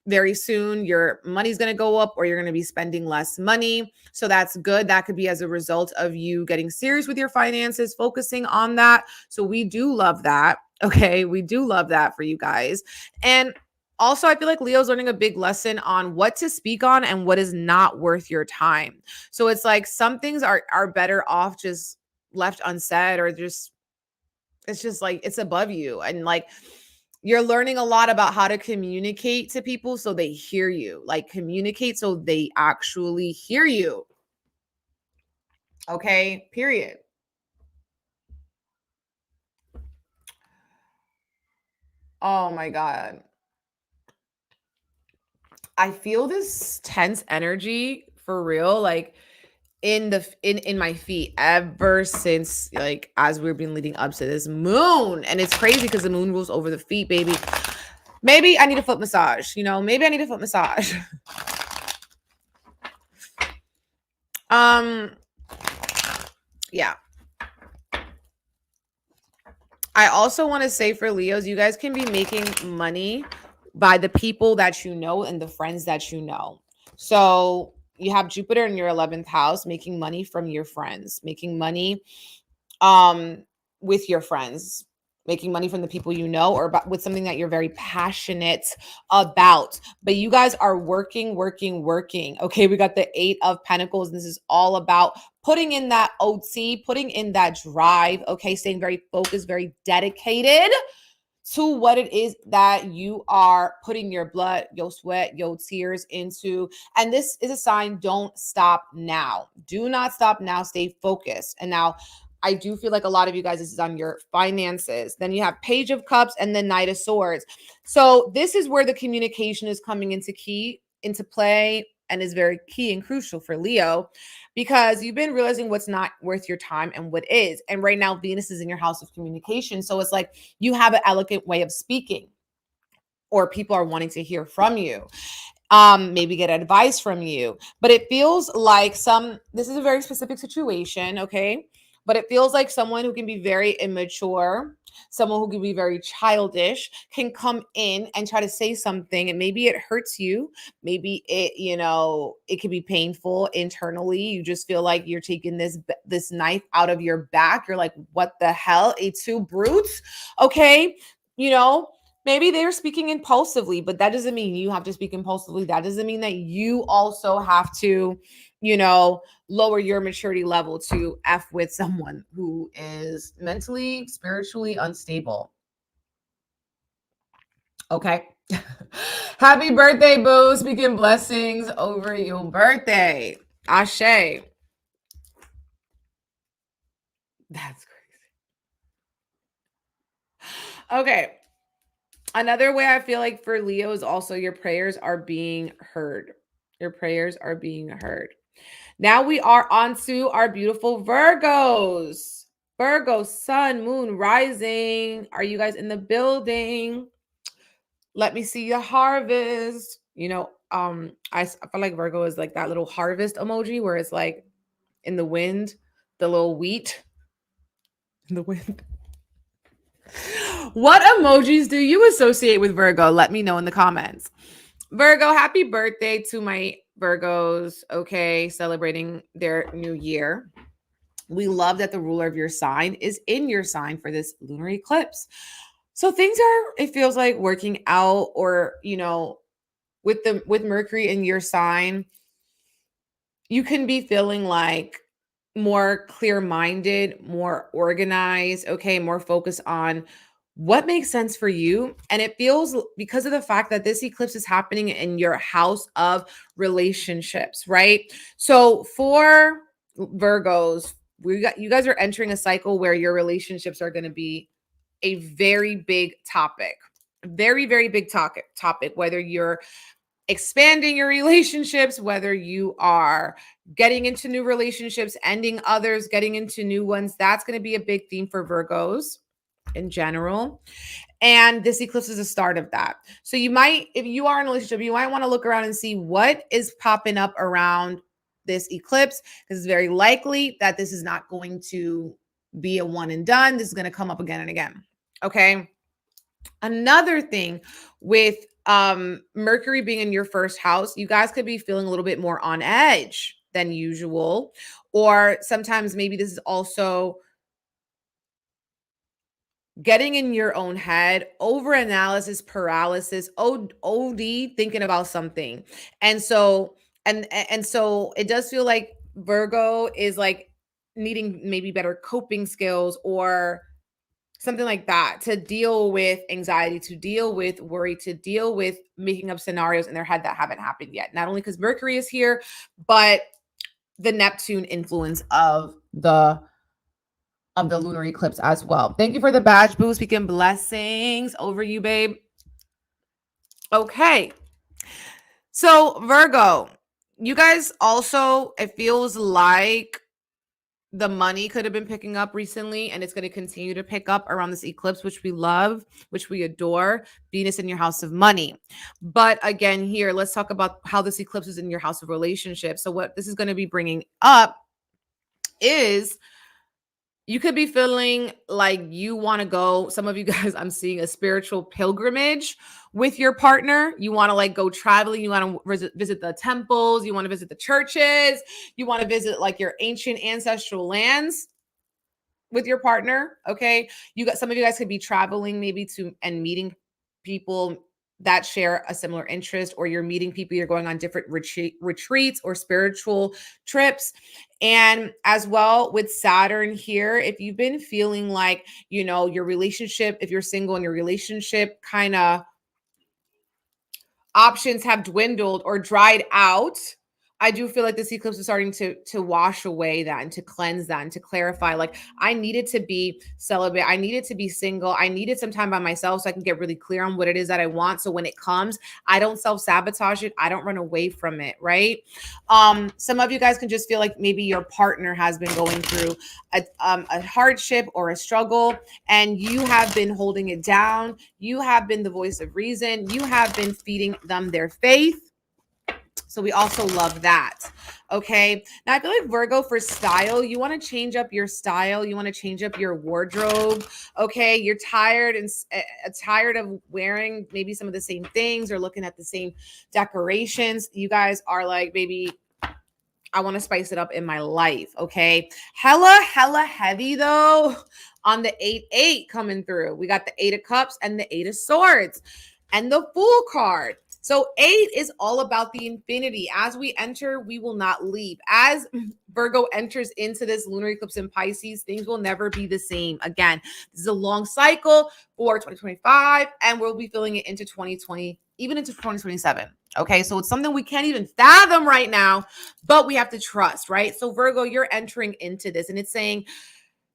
Speaker 1: very soon. Your money's going to go up, or you're going to be spending less money. So that's good. That could be as a result of you getting serious with your finances, focusing on that. So we do love that. Okay. We do love that for you guys. And also, I feel like Leo's learning a big lesson on what to speak on and what is not worth your time. So it's like some things are better off just left unsaid, or it's just like it's above you. And like you're learning a lot about how to communicate to people so they hear you. Like communicate so they actually hear you. Okay, period. Oh my God. I feel this tense energy for real, like in my feet ever since, like, as we've been leading up to this moon. And it's crazy because the moon rules over the feet, baby. Maybe I need a foot massage, maybe I need a foot massage. Yeah. I also want to say for Leos, you guys can be making money by the people that you know and the friends that you know. So you have Jupiter in your 11th house, making money from your friends, making money with your friends, making money from the people you know, or with something that you're very passionate about. But you guys are working. Okay, we got the 8 of Pentacles, and this is all about putting in that OT, putting in that drive. Okay, staying very focused, very dedicated to what it is that you are putting your blood, your sweat, your tears into. And this is a sign, don't stop now. Do not stop now. Stay focused. And now I do feel like a lot of you guys, this is on your finances. Then you have Page of Cups and the Knight of Swords. So this is where the communication is coming into play, and is very key and crucial for Leo, because you've been realizing what's not worth your time and what is. And right now, Venus is in your house of communication. So it's like you have an elegant way of speaking, or people are wanting to hear from you, maybe get advice from you. But it feels like this is a very specific situation, okay? But it feels like someone who can be very immature, someone who can be very childish, can come in and try to say something, and maybe it hurts you. Maybe it can be painful internally. You just feel like you're taking this knife out of your back. You're like, what the hell? Two brutes, okay? Maybe they're speaking impulsively, but that doesn't mean you have to speak impulsively. That doesn't mean that you also have to, lower your maturity level to F with someone who is mentally, spiritually unstable. Okay. Happy birthday, boo. Speaking blessings over your birthday. Ashe. That's crazy. Okay. Another way I feel like for Leo is also your prayers are being heard. Your prayers are being heard. Now we are on to our beautiful Virgos. Virgo, sun, moon, rising. Are you guys in the building? Let me see your harvest. I feel like Virgo is like that little harvest emoji where it's like in the wind, the little wheat in the wind. What emojis do you associate with Virgo? Let me know in the comments. Virgo, happy birthday to my Virgos, okay, celebrating their new year. We love that the ruler of your sign is in your sign for this lunar eclipse. So things it feels like working out, or, with Mercury in your sign, you can be feeling like more clear-minded, more organized, okay, more focused on what makes sense for you. And it feels, because of the fact that this eclipse is happening in your house of relationships, right? So for Virgos, you guys are entering a cycle where your relationships are going to be a very big topic. Very, very big topic, whether you're expanding your relationships, whether you are getting into new relationships, ending others, getting into new ones. That's going to be a big theme for Virgos in general. And this eclipse is the start of that. So you might, if you are in a relationship, you might want to look around and see what is popping up around this eclipse, because it's very likely that this is not going to be a one and done. This is going to come up again and again. Okay. Another thing with Mercury being in your first house, you guys could be feeling a little bit more on edge than usual. Or sometimes maybe this is also getting in your own head, over analysis, paralysis, OD, thinking about something. And so it does feel like Virgo is like needing maybe better coping skills or something like that, to deal with anxiety, to deal with worry, to deal with making up scenarios in their head that haven't happened yet. Not only because Mercury is here, but the Neptune influence of the lunar eclipse as well. Thank you for the badge, boo. Speaking blessings over you, babe. Okay. So Virgo, you guys also, it feels like the money could have been picking up recently, and it's going to continue to pick up around this eclipse, which we love, which we adore. Venus in your house of money. But again, here, let's talk about how this eclipse is in your house of relationships. So what this is going to be bringing up is you could be feeling like you want to go, some of you guys, I'm seeing a spiritual pilgrimage with your partner. You want to like go traveling. You want to visit the temples. You want to visit the churches. You want to visit like your ancient ancestral lands with your partner. Okay. Some of you guys could be traveling maybe to and meeting people that share a similar interest, or you're meeting people, you're going on different retreats or spiritual trips. And as well with Saturn here, if you've been feeling like, your relationship, if you're single and your relationship kind of options have dwindled or dried out, I do feel like this eclipse is starting to wash away that and to cleanse that and to clarify. Like, I needed to be celibate. I needed to be single. I needed some time by myself so I can get really clear on what it is that I want. So when it comes, I don't self-sabotage it. I don't run away from it, right? Some of you guys can just feel like maybe your partner has been going through a hardship or a struggle, and you have been holding it down. You have been the voice of reason. You have been feeding them their faith. So we also love that. Okay. Now I feel like Virgo, for style, you want to change up your style. You want to change up your wardrobe. Okay. You're tired and tired of wearing maybe some of the same things or looking at the same decorations. You guys are like, baby, I want to spice it up in my life. Okay. Hella heavy though on the 8-8 coming through. We got the 8 of Cups and the 8 of Swords and the Fool card. So 8 is all about the infinity. As we enter, we will not leave. As Virgo enters into this lunar eclipse in Pisces, things will never be the same. Again, this is a long cycle for 2025, and we'll be feeling it into 2020, even into 2027. Okay, so it's something we can't even fathom right now, but we have to trust, right? So Virgo, you're entering into this, and it's saying,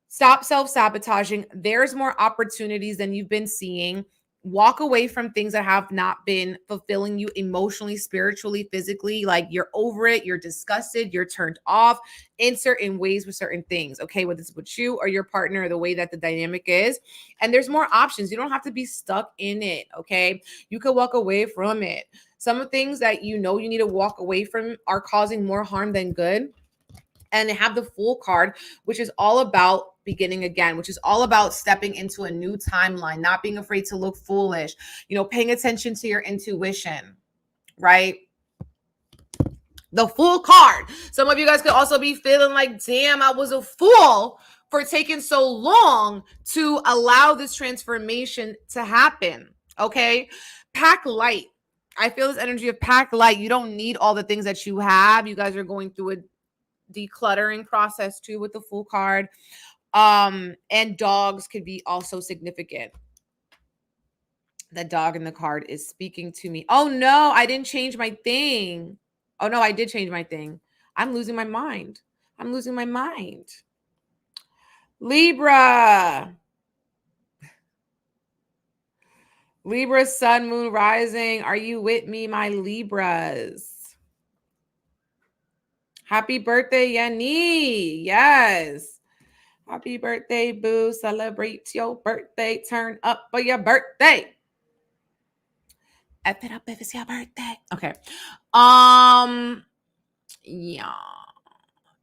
Speaker 1: stop self-sabotaging. There's more opportunities than you've been seeing. Walk away from things that have not been fulfilling you emotionally, spiritually, physically. Like, you're over it, you're disgusted, you're turned off in certain ways with certain things. Okay, whether it's with you or your partner, or the way that the dynamic is. And there's more options. You don't have to be stuck in it. Okay, you could walk away from it. Some of the things that you need to walk away from are causing more harm than good. And they have the Fool card, which is all about beginning again, which is all about stepping into a new timeline, not being afraid to look foolish, paying attention to your intuition, right? The Fool card. Some of you guys could also be feeling like, damn, I was a fool for taking so long to allow this transformation to happen. Okay. Pack light. I feel this energy of pack light. You don't need all the things that you have. You guys are going through a decluttering process too with the Fool card. And dogs could be also significant. The dog in the card is speaking to me. Oh no, I didn't change my thing. Oh no, I did change my thing. I'm losing my mind. Libra, sun, moon, rising. Are you with me, my Libras? Happy birthday, Yanni. Yes. Happy birthday, boo. Celebrate your birthday. Turn up for your birthday. F it up if it's your birthday. Okay. Yeah.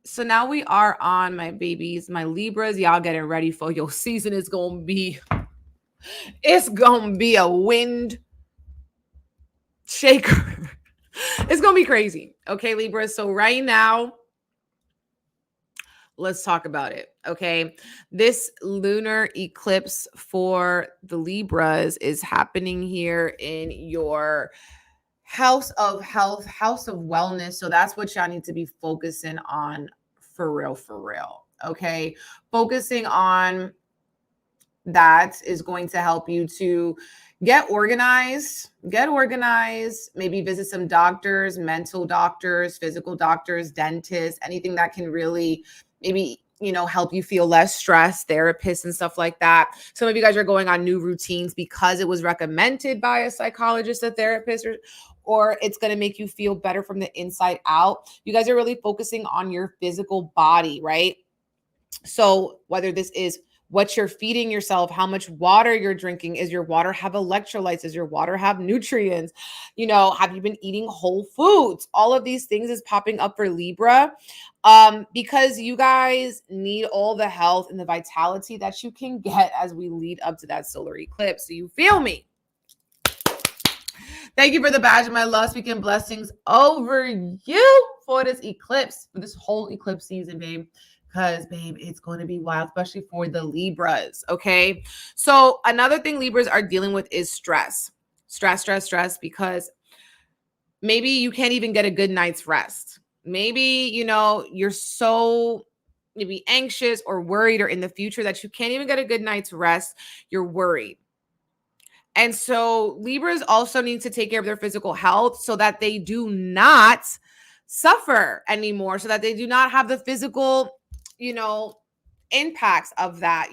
Speaker 1: So now we are on, my babies, my Libras. Y'all getting ready for your season. It's gonna be a wind shaker. It's gonna be crazy. Okay, Libra. So right now, let's talk about it. Okay. This lunar eclipse for the Libras is happening here in your house of health, house of wellness. So that's what y'all need to be focusing on for real. Okay. Focusing on that is going to help you to get organized, maybe visit some doctors, mental doctors, physical doctors, dentists, anything that can really maybe, help you feel less stressed, therapists and stuff like that. Some of you guys are going on new routines because it was recommended by a psychologist, a therapist, or it's going to make you feel better from the inside out. You guys are really focusing on your physical body, right? So whether this is what you're feeding yourself, how much water you're drinking, is your water have electrolytes, does your water have nutrients, have you been eating whole foods? All of these things is popping up for Libra, because you guys need all the health and the vitality that you can get as we lead up to that solar eclipse. So you feel me? Thank you for the badge, my love. Speaking blessings over you for this eclipse, for this whole eclipse season, babe. Because, babe, it's going to be wild, especially for the Libras, okay? So another thing Libras are dealing with is stress. stress, because maybe you can't even get a good night's rest. Maybe, you're so maybe anxious or worried or in the future that you can't even get a good night's rest. You're worried. And so Libras also need to take care of their physical health so that they do not suffer anymore, so that they do not have the physical, impacts of that.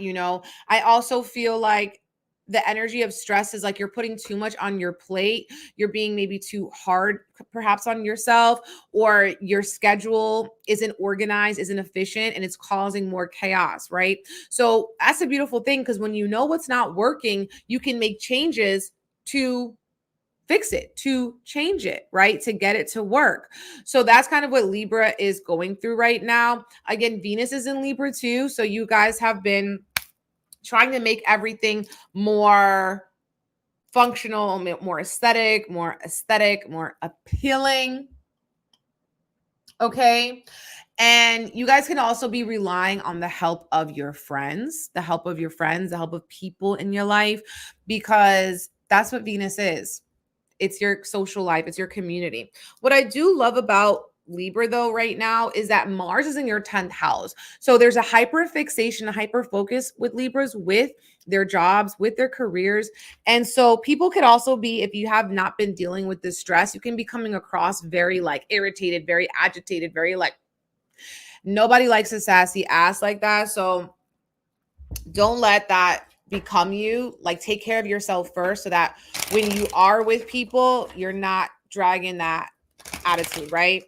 Speaker 1: I also feel like the energy of stress is like you're putting too much on your plate. You're being maybe too hard perhaps on yourself, or your schedule isn't organized, isn't efficient, and it's causing more chaos, right? So that's a beautiful thing, because when you know what's not working, you can make changes to fix it, to change it, right? To get it to work. So that's kind of what Libra is going through right now. Again, Venus is in Libra too. So you guys have been trying to make everything more functional, more aesthetic, more appealing. Okay. And you guys can also be relying on the help of your friends, the help of people in your life, because that's what Venus is. It's your social life. It's your community. What I do love about Libra though right now is that Mars is in your 10th house. So there's a hyperfixation, a hyper focus with Libras, with their jobs, with their careers. And so people could also be, if you have not been dealing with this stress, you can be coming across very like irritated, very agitated, very like, nobody likes a sassy ass like that. So don't let that become you. Like, take care of yourself first, so that when you are with people, you're not dragging that attitude, right?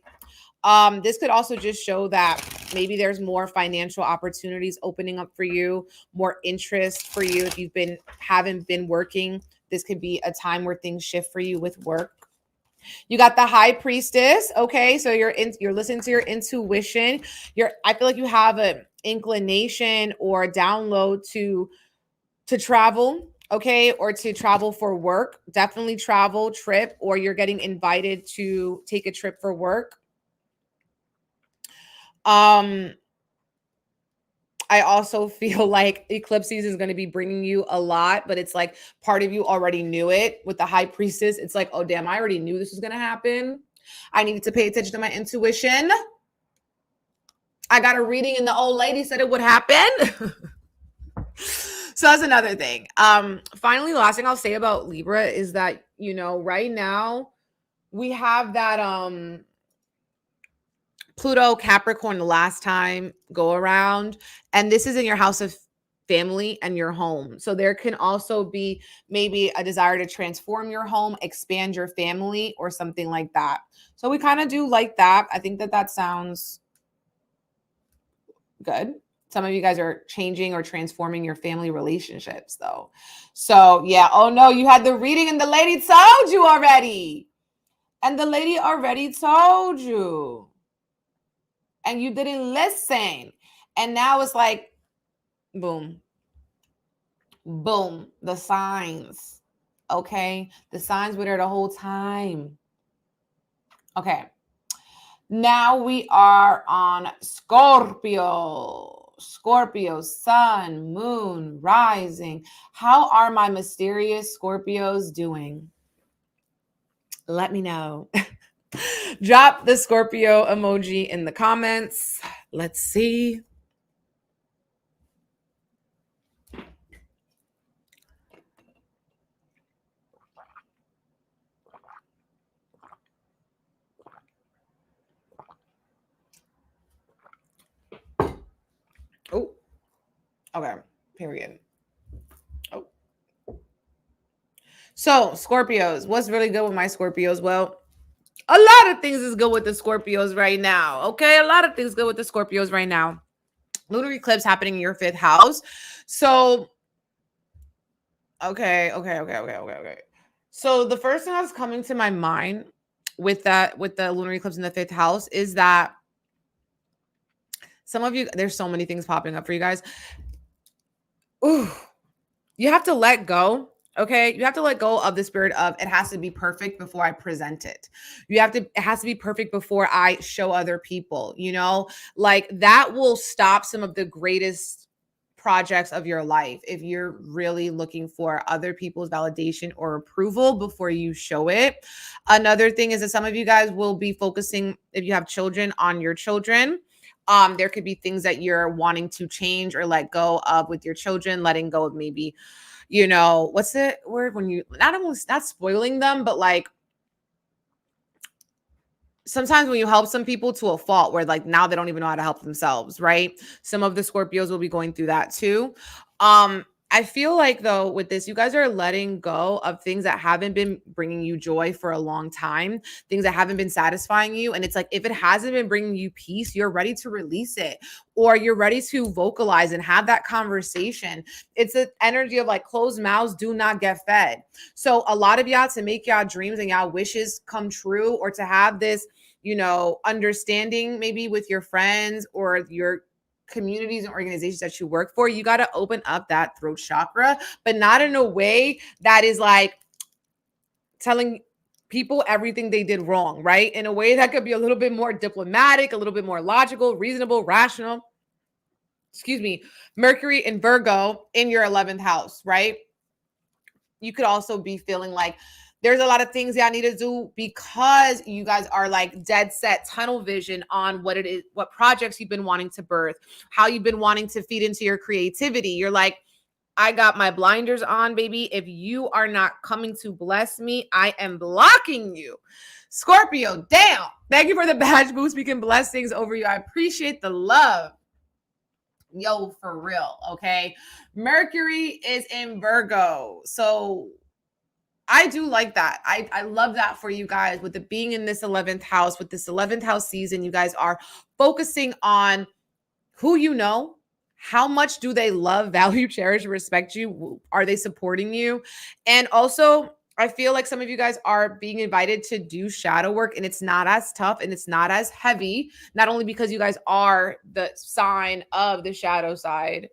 Speaker 1: This could also just show that maybe there's more financial opportunities opening up for you, more interest for you. If haven't been working, this could be a time where things shift for you with work. You got the High Priestess. Okay, so you're listening to your intuition. I feel like you have an inclination or a download to travel, okay, or to travel for work. Definitely travel, trip, or you're getting invited to take a trip for work. I also feel like eclipse season is going to be bringing you a lot, but it's like part of you already knew it. With the High Priestess, it's like, oh, damn, I already knew this was going to happen. I needed to pay attention to my intuition. I got a reading and the old lady said it would happen. So that's another thing. Finally, the last thing I'll say about Libra is that, right now we have that Pluto Capricorn the last time go around, and this is in your house of family and your home. So there can also be maybe a desire to transform your home, expand your family, or something like that. So we kind of do like that. I think that sounds good. Some of you guys are changing or transforming your family relationships though. So yeah. Oh no, you had the reading and the lady told you already. And the lady already told you. And you didn't listen. And now it's like, boom. Boom. The signs. Okay. The signs were there the whole time. Okay. Now we are on Scorpio. Scorpio, sun, moon, rising. How are my mysterious Scorpios doing? Let me know. Drop the Scorpio emoji in the comments. Let's see. Oh, okay. Period. Oh. So Scorpios, what's really good with my Scorpios? Well, a lot of things is good with the Scorpios right now. Okay. A lot of things good with the Scorpios right now. Lunar eclipse happening in your 5th house. So, okay. So the first thing that's coming to my mind with the lunar eclipse in the 5th house is that some of you, there's so many things popping up for you guys. Ooh, you have to let go. Okay. You have to let go of the spirit of it has to be perfect before I present it. It has to be perfect before I show other people, like that will stop some of the greatest projects of your life, if you're really looking for other people's validation or approval before you show it. Another thing is that some of you guys will be focusing, if you have children, on your children. There could be things that you're wanting to change or let go of with your children, letting go of maybe, what's the word when you not spoiling them, but like sometimes when you help some people to a fault where like now they don't even know how to help themselves, right? Some of the Scorpios will be going through that too. I feel like though with this, you guys are letting go of things that haven't been bringing you joy for a long time, things that haven't been satisfying you. And it's like, if it hasn't been bringing you peace, you're ready to release it, or you're ready to vocalize and have that conversation. It's an energy of like closed mouths do not get fed. So a lot of y'all, to make y'all dreams and y'all wishes come true, or to have this, understanding maybe with your friends or your communities and organizations that you work for, you got to open up that throat chakra, but not in a way that is like telling people everything they did wrong, right? In a way that could be a little bit more diplomatic, a little bit more logical, reasonable, rational. Excuse me. Mercury in Virgo in your 11th house, right? You could also be feeling like there's a lot of things y'all need to do because you guys are like dead set, tunnel vision on what it is, what projects you've been wanting to birth, how you've been wanting to feed into your creativity. You're like, I got my blinders on, baby. If you are not coming to bless me, I am blocking you. Scorpio, damn. Thank you for the badge boost. Speaking blessings over you. I appreciate the love. Yo, for real, okay? Mercury is in Virgo. So I do like that. I love that for you guys with it being in this 11th house, with this 11th house season. You guys are focusing on who you know, how much do they love, value, cherish, respect you? Are they supporting you? And also, I feel like some of you guys are being invited to do shadow work, and it's not as tough and it's not as heavy, not only because you guys are the sign of the shadow side,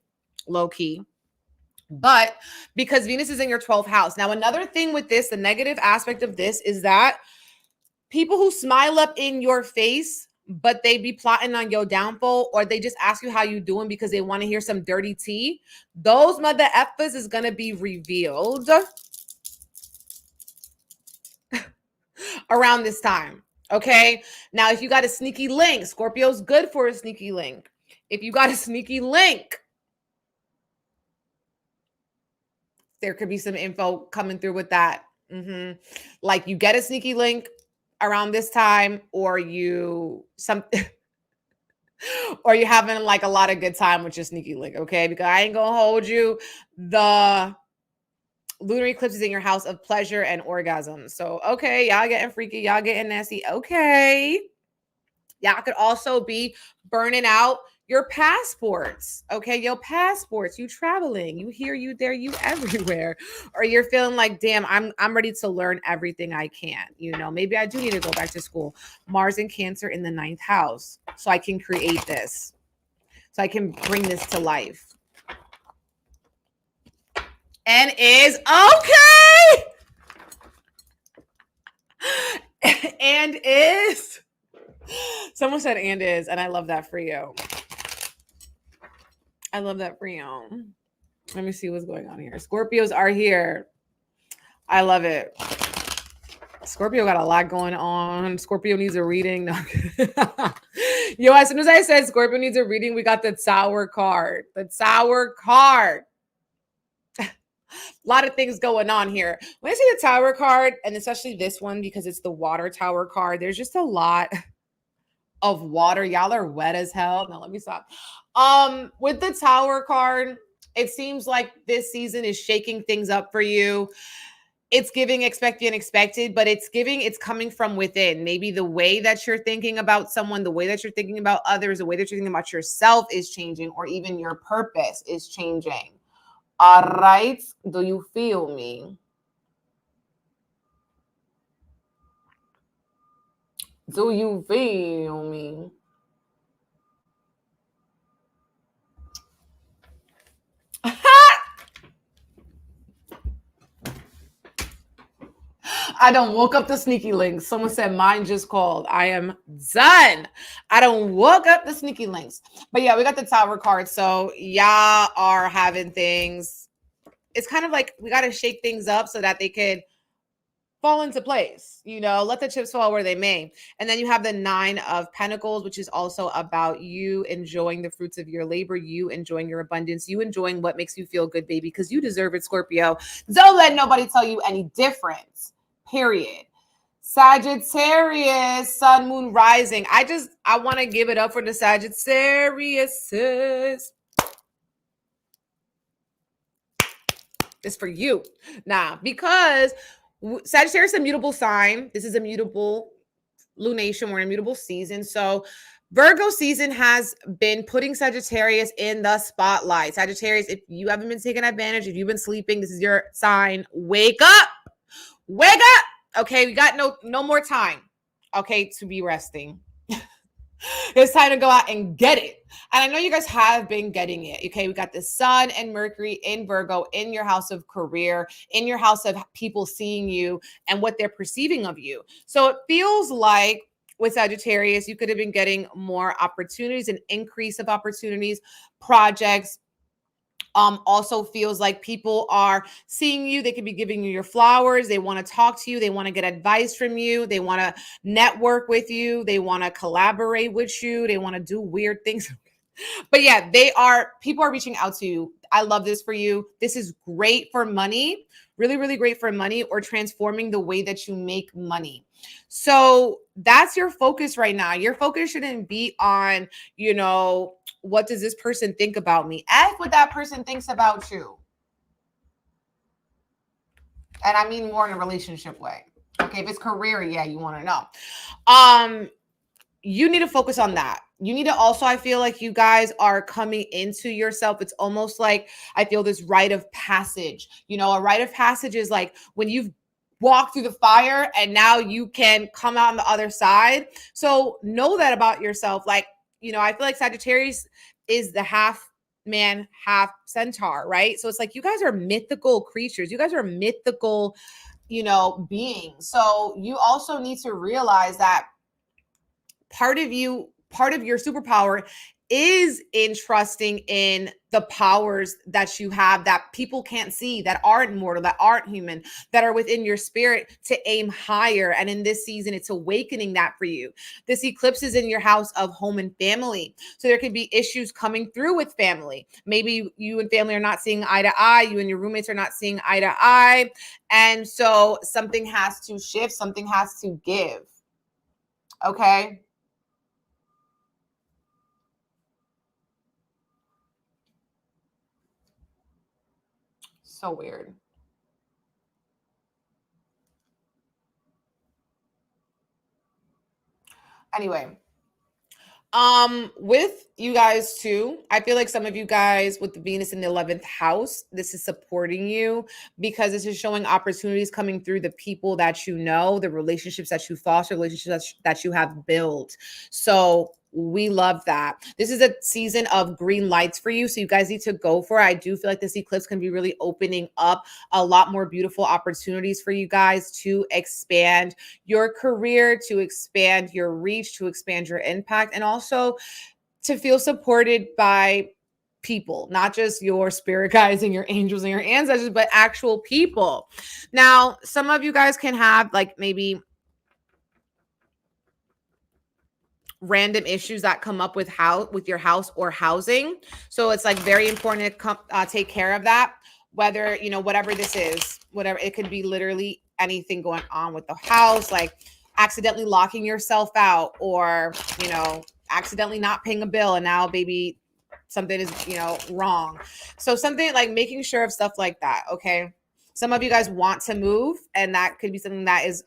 Speaker 1: low key, but because Venus is in your 12th house. Now, another thing with this, the negative aspect of this is that people who smile up in your face, but they be plotting on your downfall, or they just ask you how you doing because they want to hear some dirty tea, those mother effers is going to be revealed around this time. Okay. Now, if you got a sneaky link, Scorpio's good for a sneaky link. If you got a sneaky link, there could be some info coming through with that. Like you get a sneaky link around this time, or you or you're having like a lot of good time with your sneaky link, okay? Because I ain't gonna hold you. The lunar eclipse is in your house of pleasure and orgasm. So, okay, y'all getting freaky, y'all getting nasty. Okay. Y'all could also be burning out your passports, okay? Your passports, you traveling, you here, you there, you everywhere. Or you're feeling like, damn, I'm ready to learn everything I can. Maybe I do need to go back to school. Mars and Cancer in the 9th house. So I can create this. So I can bring this to life. And is okay. And is. Someone said and is, and I love that for you. I love that for you. Let me see what's going on here. Scorpios are here. I love it. Scorpio got a lot going on. Scorpio needs a reading. No. Yo, as soon as I said Scorpio needs a reading, we got the Tower card. The Tower card. A lot of things going on here. When I see the Tower card, and especially this one because it's the Water Tower card, there's just a lot of water. Y'all are wet as hell. Now let me stop. With the Tower card, it seems like this season is shaking things up for you. It's giving expect the unexpected, but it's coming from within. Maybe the way that you're thinking about someone, the way that you're thinking about others, the way that you're thinking about yourself is changing, or even your purpose is changing. All right. Do you feel me? Do you feel me? I don't woke up the sneaky links. Someone said mine just called. I am done. I don't woke up the sneaky links. But yeah, we got the Tower card. So y'all are having things. It's kind of like we got to shake things up so that they could fall into place, let the chips fall where they may. And then you have the 9 of Pentacles, which is also about you enjoying the fruits of your labor, you enjoying your abundance, you enjoying what makes you feel good, baby, because you deserve it, Scorpio. Don't let nobody tell you any different, period. Sagittarius, sun, moon, rising. I want to give it up for the Sagittariuses. It's for you. Because Sagittarius is a mutable sign. This is a mutable lunation. We're in a mutable season. So Virgo season has been putting Sagittarius in the spotlight. Sagittarius, if you haven't been taking advantage, if you've been sleeping, this is your sign. Wake up. Wake up. Okay, we got no more time, okay, to be resting. It's time to go out and get it. And I know you guys have been getting it. Okay, we got the Sun and Mercury in Virgo in your house of career, in your house of people seeing you and what they're perceiving of you. So it feels like with Sagittarius, you could have been getting more opportunities, an increase of opportunities, projects. Also feels like people are seeing you. They could be giving you your flowers. They want to talk to you. They want to get advice from you. They want to network with you. They want to collaborate with you. They want to do weird things. But yeah, people are reaching out to you. I love this for you. This is great for money, really, really great for money or transforming the way that you make money. So that's your focus right now. Your focus shouldn't be on, what does this person think about me? Ask what that person thinks about you. And I mean more in a relationship way. Okay, if it's career, yeah, you want to know. You need to focus on that. You need to also, I feel like you guys are coming into yourself. It's almost like I feel this rite of passage. A rite of passage is like when you've walked through the fire and now you can come out on the other side. So know that about yourself. Like, I feel like Sagittarius is the half man, half centaur, right? So it's like you guys are mythical creatures. You guys are mythical, beings. So you also need to realize that part of your superpower is in trusting in the powers that you have that people can't see, that aren't mortal, that aren't human, that are within your spirit to aim higher. And in this season, it's awakening that for you. This eclipse is in your house of home and family. So there could be issues coming through with family. Maybe you and family are not seeing eye to eye. You and your roommates are not seeing eye to eye. And so something has to shift. Something has to give. Okay. So weird. Anyway, with you guys too, I feel like some of you guys with the Venus in the 11th house, this is supporting you because this is showing opportunities coming through the people that you know, the relationships that you foster, relationships that you have built. So we love that. This is a season of green lights for you. So you guys need to go for it. I do feel like this eclipse can be really opening up a lot more beautiful opportunities for you guys to expand your career, to expand your reach, to expand your impact, and also to feel supported by people, not just your spirit guides and your angels and your ancestors, but actual people. Now, some of you guys can have like maybe random issues that come up with your house or housing. So it's like very important to take care of that, whether, whatever this is, whatever, it could be literally anything going on with the house, like accidentally locking yourself out or, accidentally not paying a bill and now baby, something is, wrong. So something like making sure of stuff like that. Okay. Some of you guys want to move and that could be something that is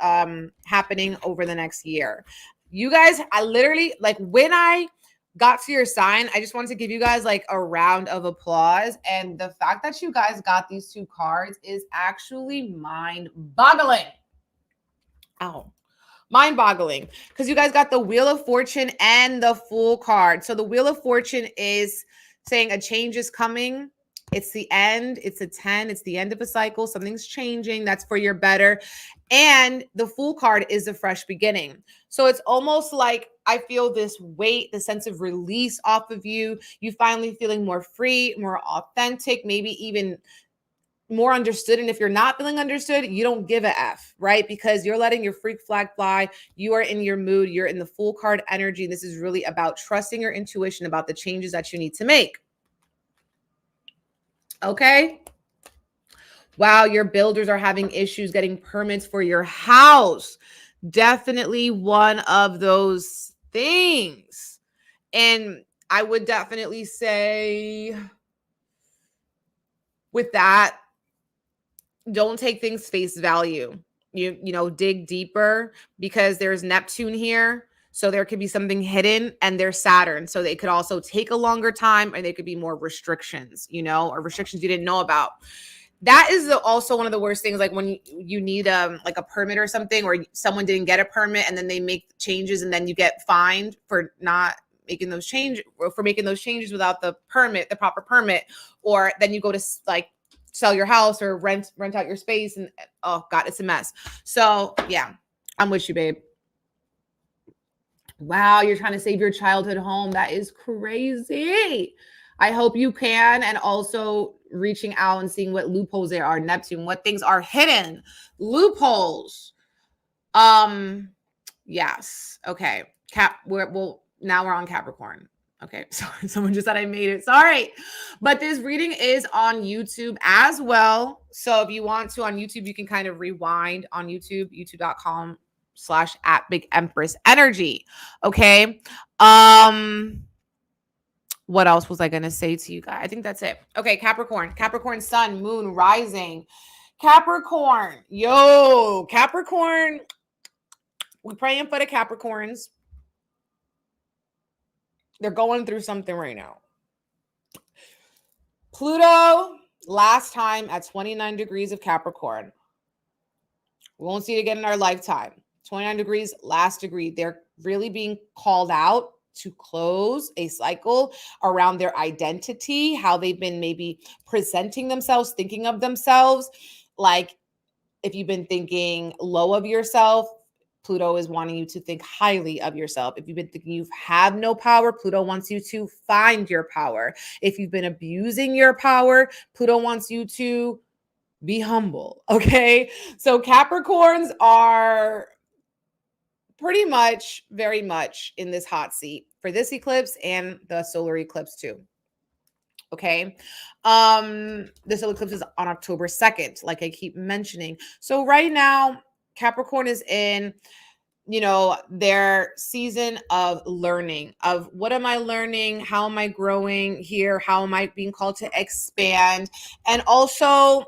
Speaker 1: happening over the next year. You guys, I literally, like when I got to your sign, I just wanted to give you guys like a round of applause. And the fact that you guys got these 2 cards is actually mind-boggling. Ow. Mind-boggling. Because you guys got the Wheel of Fortune and the Fool card. So the Wheel of Fortune is saying a change is coming. It's the end. It's a 10. It's the end of a cycle. Something's changing. That's for your better. And the Fool card is a fresh beginning. So it's almost like I feel this weight, the sense of release off of you. You finally feeling more free, more authentic, maybe even more understood. And if you're not feeling understood, you don't give a F, right? Because you're letting your freak flag fly. You are in your mood. You're in the Fool card energy. This is really about trusting your intuition about the changes that you need to make. Okay. Wow, your builders are having issues getting permits for your house. Definitely one of those things. And I would definitely say with that, don't take things face value. You know, dig deeper because there's Neptune here. So there could be something hidden, and there's Saturn. So they could also take a longer time, and they could be more restrictions, you know, or restrictions you didn't know about. That is also one of the worst things, like when you need like a permit or something, or someone didn't get a permit and then they make changes and then you get fined for not making those changes, or for making those changes without the permit, the proper permit, or then you go to like sell your house or rent out your space, and oh God, it's a mess. So yeah, I'm with you, babe. Wow, you're trying to save your childhood home. That is crazy. I hope you can. And also reaching out and seeing what loopholes there are. Neptune, what things are hidden. Loopholes. Yes. Okay. Now we're on Capricorn. Okay. Sorry. Someone just said I made it. Sorry. But this reading is on YouTube as well. So if you want to on YouTube, you can kind of rewind on YouTube, youtube.com/@BigEmpressEnergy. Okay. What else was I going to say to you guys? I think that's it. Okay, Capricorn sun, moon, rising. Capricorn. Yo, Capricorn. We're praying for the Capricorns. They're going through something right now. Pluto, last time at 29 degrees of Capricorn. We won't see it again in our lifetime. 29 degrees, last degree. They're really being called out to close a cycle around their identity, how they've been maybe presenting themselves, thinking of themselves. Like if you've been thinking low of yourself, Pluto is wanting you to think highly of yourself. If you've been thinking you have no power, Pluto wants you to find your power. If you've been abusing your power, Pluto wants you to be humble. Okay. So Capricorns are pretty much, very much in this hot seat for this eclipse and the solar eclipse too. Okay. The solar eclipse is on October 2nd, like I keep mentioning. So right now, Capricorn is in, you know, their season of learning, of what am I learning? How am I growing here? How am I being called to expand? And also,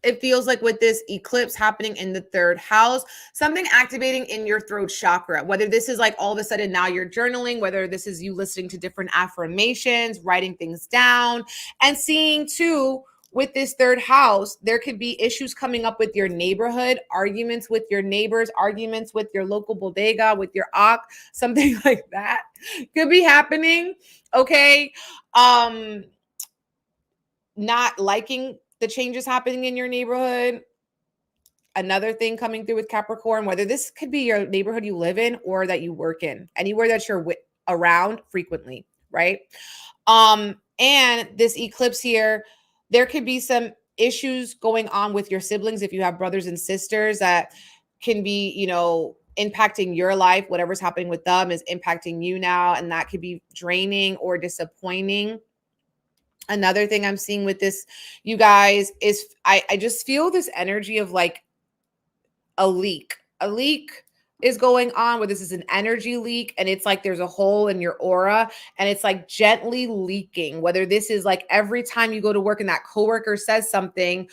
Speaker 1: it feels like with this eclipse happening in the 3rd house, something activating in your throat chakra, whether this is like all of a sudden now you're journaling, whether this is you listening to different affirmations, writing things down, and seeing too, with this 3rd house, there could be issues coming up with your neighborhood, arguments with your neighbors, arguments with your local bodega, with your aunt, something like that could be happening. Okay. Not liking the changes happening in your neighborhood. Another thing coming through with Capricorn, whether this could be your neighborhood you live in or that you work in, anywhere that you're around frequently, right? And this eclipse here, there could be some issues going on with your siblings. If you have brothers and sisters, that can be, you know, impacting your life. Whatever's happening with them is impacting you now, and that could be draining or disappointing. Another thing I'm seeing with this, you guys, is I just feel this energy of like a leak. A leak is going on where this is an energy leak, and it's like there's a hole in your aura and it's like gently leaking. Whether this is like every time you go to work and that coworker says something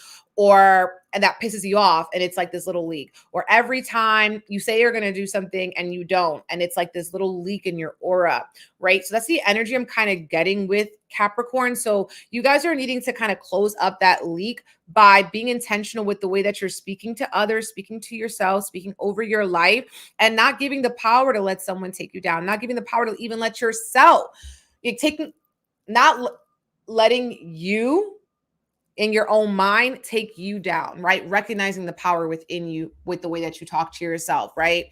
Speaker 1: and that pisses you off, and it's like this little leak, or every time you say you're going to do something and you don't, and it's like this little leak in your aura, right? So that's the energy I'm kind of getting with Capricorn. So you guys are needing to kind of close up that leak by being intentional with the way that you're speaking to others, speaking to yourself, speaking over your life, and not giving the power to let someone take you down, not giving the power to even let yourself, you're taking, not letting you in your own mind take you down, right? Recognizing the power within you with the way that you talk to yourself, right?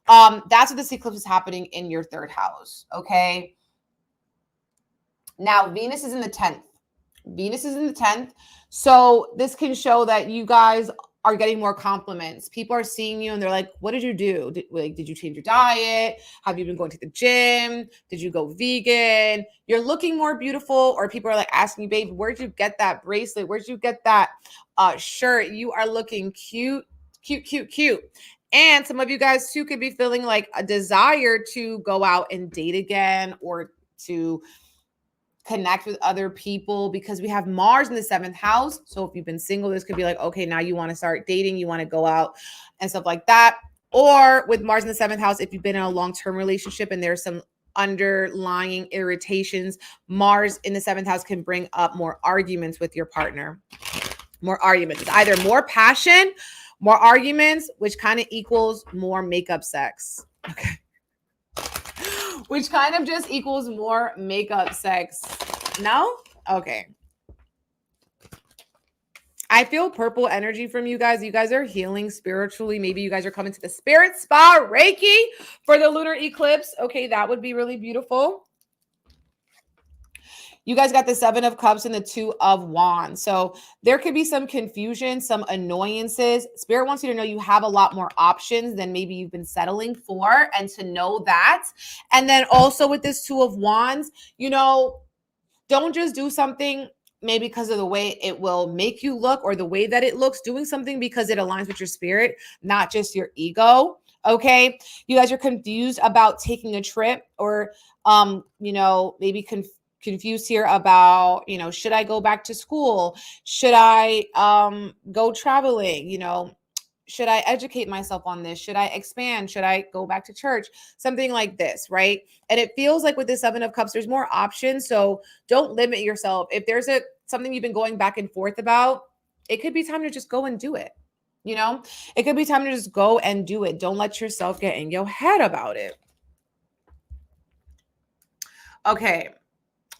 Speaker 1: That's what this eclipse is happening in your third house, okay? Now, Venus is in the 10th. Venus is in the 10th. So this can show that you guys are getting more compliments. People are seeing you and they're like, what did you do? Did you change your diet? Have you been going to the gym? Did you go vegan? You're looking more beautiful. Or people are like asking you, babe, where'd you get that bracelet? Where'd you get that shirt? You are looking cute, cute, cute, cute. And some of you guys too could be feeling like a desire to go out and date again or to connect with other people because we have Mars in the 7th house. So if you've been single, this could be like, okay, now you want to start dating, you want to go out and stuff like that. Or with Mars in the 7th house, if you've been in a long-term relationship and there's some underlying irritations, Mars in the 7th house can bring up more arguments with your partner. More arguments. It's either more passion, more arguments, which kind of equals more makeup sex. Okay. Which kind of just equals more makeup sex. No? Okay. I feel purple energy from you guys. You guys are healing spiritually. Maybe you guys are coming to the Spirit Spa Reiki for the lunar eclipse. Okay, that would be really beautiful. You guys got the 7 of Cups and the 2 of Wands. So there could be some confusion, some annoyances. Spirit wants you to know you have a lot more options than maybe you've been settling for, and to know that. And then also with this 2 of Wands, you know, don't just do something maybe because of the way it will make you look or the way that it looks. Doing something because it aligns with your spirit, not just your ego. Okay. You guys are confused about taking a trip or, you know, maybe confused here about, you know, should I go back to school? Should I go traveling? You know, should I educate myself on this? Should I expand? Should I go back to church? Something like this, right? And it feels like with the 7 of Cups, there's more options. So don't limit yourself. If there's something you've been going back and forth about, it could be time to just go and do it. You know, it could be time to just go and do it. Don't let yourself get in your head about it. Okay.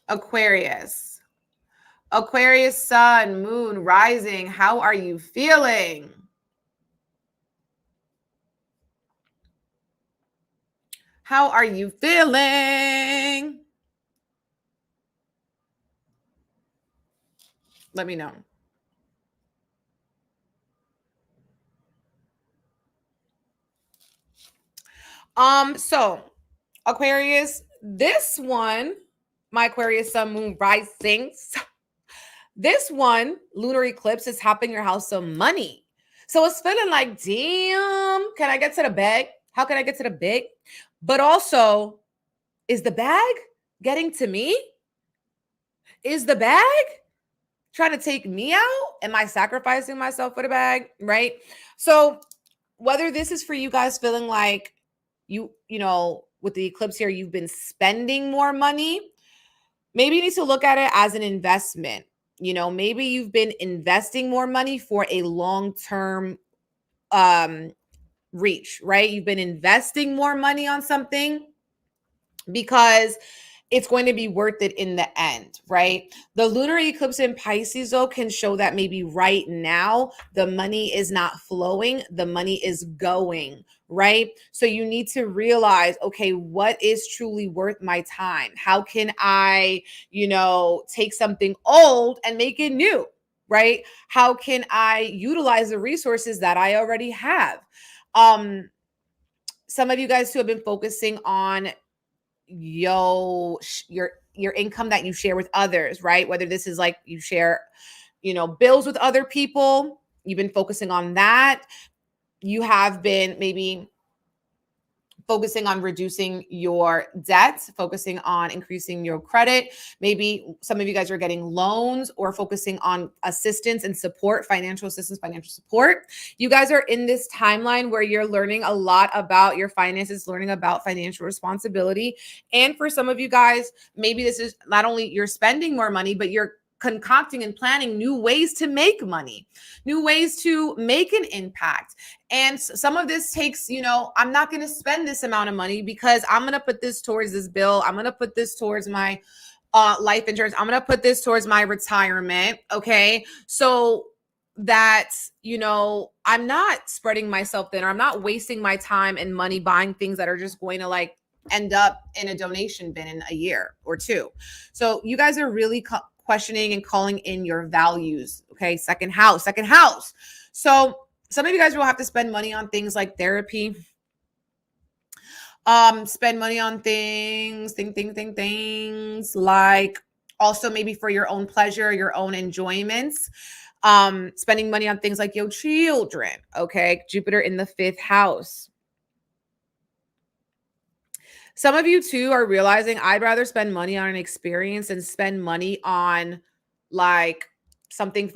Speaker 1: Aquarius. Aquarius, sun, moon, rising. How are you feeling? How are you feeling? Let me know. So Aquarius, this one, my Aquarius, sun, moon, risings. This one, lunar eclipse, is helping your house some money. So it's feeling like, damn, can I get to the bag? How can I get to the bag? But also, is the bag getting to me? Is the bag trying to take me out? Am I sacrificing myself for the bag? Right? So whether this is for you guys feeling like you know, with the eclipse here, you've been spending more money, maybe you need to look at it as an investment. You know, maybe you've been investing more money for a long-term reach, right? You've been investing more money on something because it's going to be worth it in the end, right? The lunar eclipse in Pisces, though, can show that maybe right now the money is not flowing, the money is going, right? So you need to realize, okay, what is truly worth my time? How can I, you know, take something old and make it new, right? How can I utilize the resources that I already have? Some of you guys who have been focusing on your income that you share with others, right? Whether this is like you share, you know, bills with other people, you've been focusing on that. You have been maybe focusing on reducing your debts, focusing on increasing your credit. Maybe some of you guys are getting loans or focusing on assistance and support, financial assistance, financial support. You guys are in this timeline where you're learning a lot about your finances, learning about financial responsibility. And for some of you guys, maybe this is not only you're spending more money, but you're concocting and planning new ways to make money, new ways to make an impact. And some of this takes, you know, I'm not going to spend this amount of money because I'm going to put this towards this bill. I'm going to put this towards my life insurance. I'm going to put this towards my retirement. Okay. So that, you know, I'm not spreading myself thin, or I'm not wasting my time and money buying things that are just going to like end up in a donation bin in a year or two. So you guys are really questioning and calling in your values. Okay. Second house. So some of you guys will have to spend money on things like therapy. Spend money on things like also maybe for your own pleasure, your own enjoyments. Spending money on things like your children. Okay. Jupiter in the 5th house. Some of you too are realizing I'd rather spend money on an experience than spend money on like something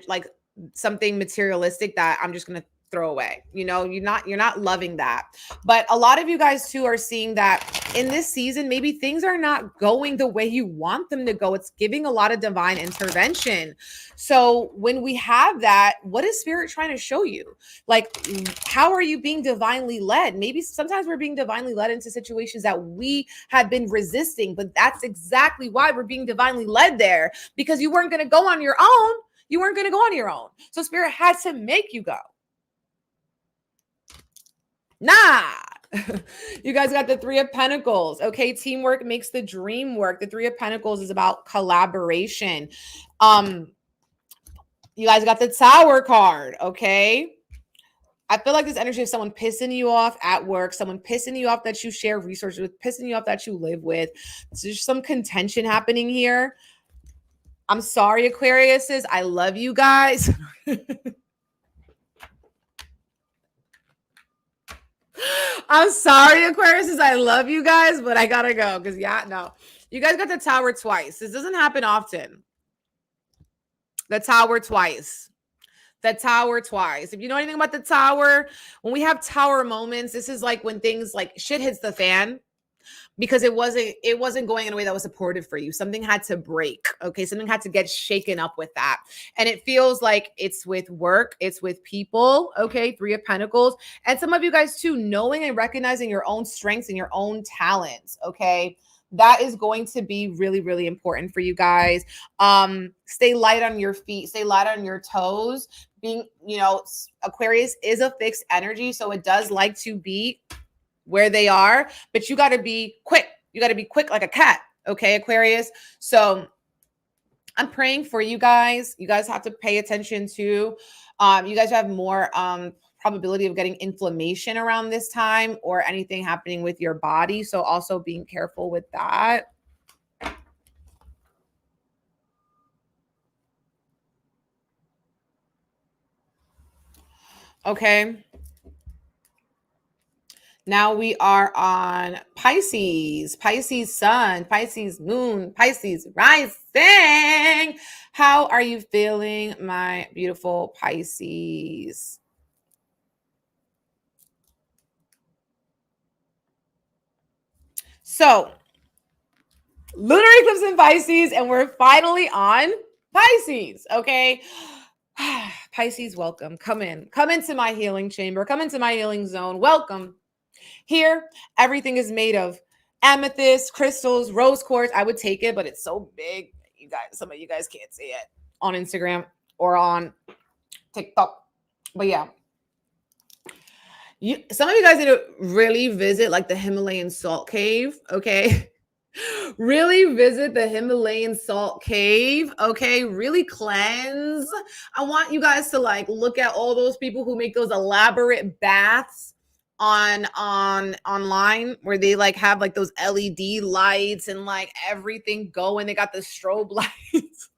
Speaker 1: like something materialistic that I'm just going to throw away. You know, you're not loving that. But a lot of you guys too are seeing that in this season, maybe things are not going the way you want them to go. It's giving a lot of divine intervention. So when we have that, what is spirit trying to show you? Like, how are you being divinely led? Maybe sometimes we're being divinely led into situations that we have been resisting, but that's exactly why we're being divinely led there, because you weren't going to go on your own. You weren't going to go on your own. So spirit had to make you go. Nah. You guys got the 3 of Pentacles. Okay. Teamwork makes the dream work. The 3 of Pentacles is about collaboration. You guys got the Tower card. Okay. I feel like this energy of someone pissing you off at work, someone pissing you off that you share resources with, pissing you off that you live with. There's some contention happening here. I'm sorry, Aquariuses. I love you guys. I'm sorry, Aquarius, I love you guys, but I gotta go because no. You guys got the Tower twice. This doesn't happen often. The Tower twice. If you know anything about the Tower, when we have Tower moments, this is like when things like shit hits the fan. Because it wasn't going in a way that was supportive for you. Something had to break. Okay. Something had to get shaken up with that. And it feels like it's with work. It's with people. Okay. 3 of Pentacles. And some of you guys too, knowing and recognizing your own strengths and your own talents. Okay. That is going to be really, really important for you guys. Stay light on your feet. Stay light on your toes. Being, you know, Aquarius is a fixed energy. So it does like to be where they are, but you got to be quick. You got to be quick like a cat. Okay, Aquarius. So I'm praying for you guys. You guys have to pay attention to, you guys have more probability of getting inflammation around this time or anything happening with your body. So also being careful with that. Okay. Now we are on Pisces, Pisces sun, Pisces moon, Pisces rising. How are you feeling, my beautiful Pisces? So, lunar eclipse in Pisces, and we're finally on Pisces, okay? Pisces, welcome. Come into my healing chamber. Come into my healing zone. Welcome. Here, everything is made of amethyst, crystals, rose quartz. I would take it, but it's so big. You guys, some of you guys can't see it on Instagram or on TikTok. But yeah. Some of you guys need to really visit like the Himalayan salt cave, okay? Really visit the Himalayan salt cave, okay? Really cleanse. I want you guys to like look at all those people who make those elaborate baths online where they like have like those LED lights and like everything going. They got the strobe lights.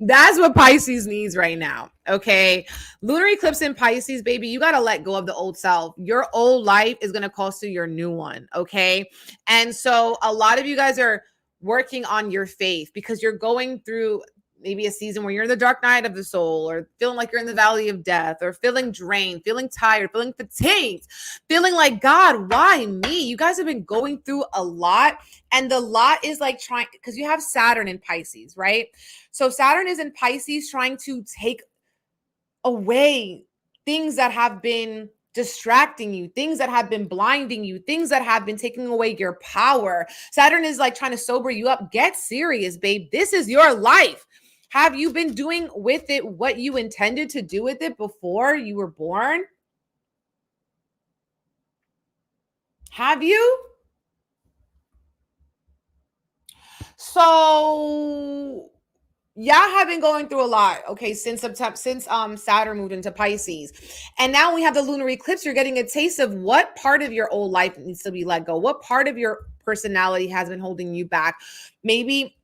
Speaker 1: That's what Pisces needs right now. Okay. Lunar eclipse in Pisces, baby. You got to let go of the old self. Your old life is going to cost you your new one. Okay. And so a lot of you guys are working on your faith because you're going through maybe a season where you're in the dark night of the soul or feeling like you're in the valley of death or feeling drained, feeling tired, feeling fatigued, feeling like, God, why me? You guys have been going through a lot, and the lot is like trying, because you have Saturn in Pisces, right? So Saturn is in Pisces trying to take away things that have been distracting you, things that have been blinding you, things that have been taking away your power. Saturn is like trying to sober you up. Get serious, babe. This is your life. Have you been doing with it what you intended to do with it before you were born? Have you? So y'all have been going through a lot, okay, since September, since Saturn moved into Pisces. And now we have the lunar eclipse. You're getting a taste of what part of your old life needs to be let go. What part of your personality has been holding you back? Maybe,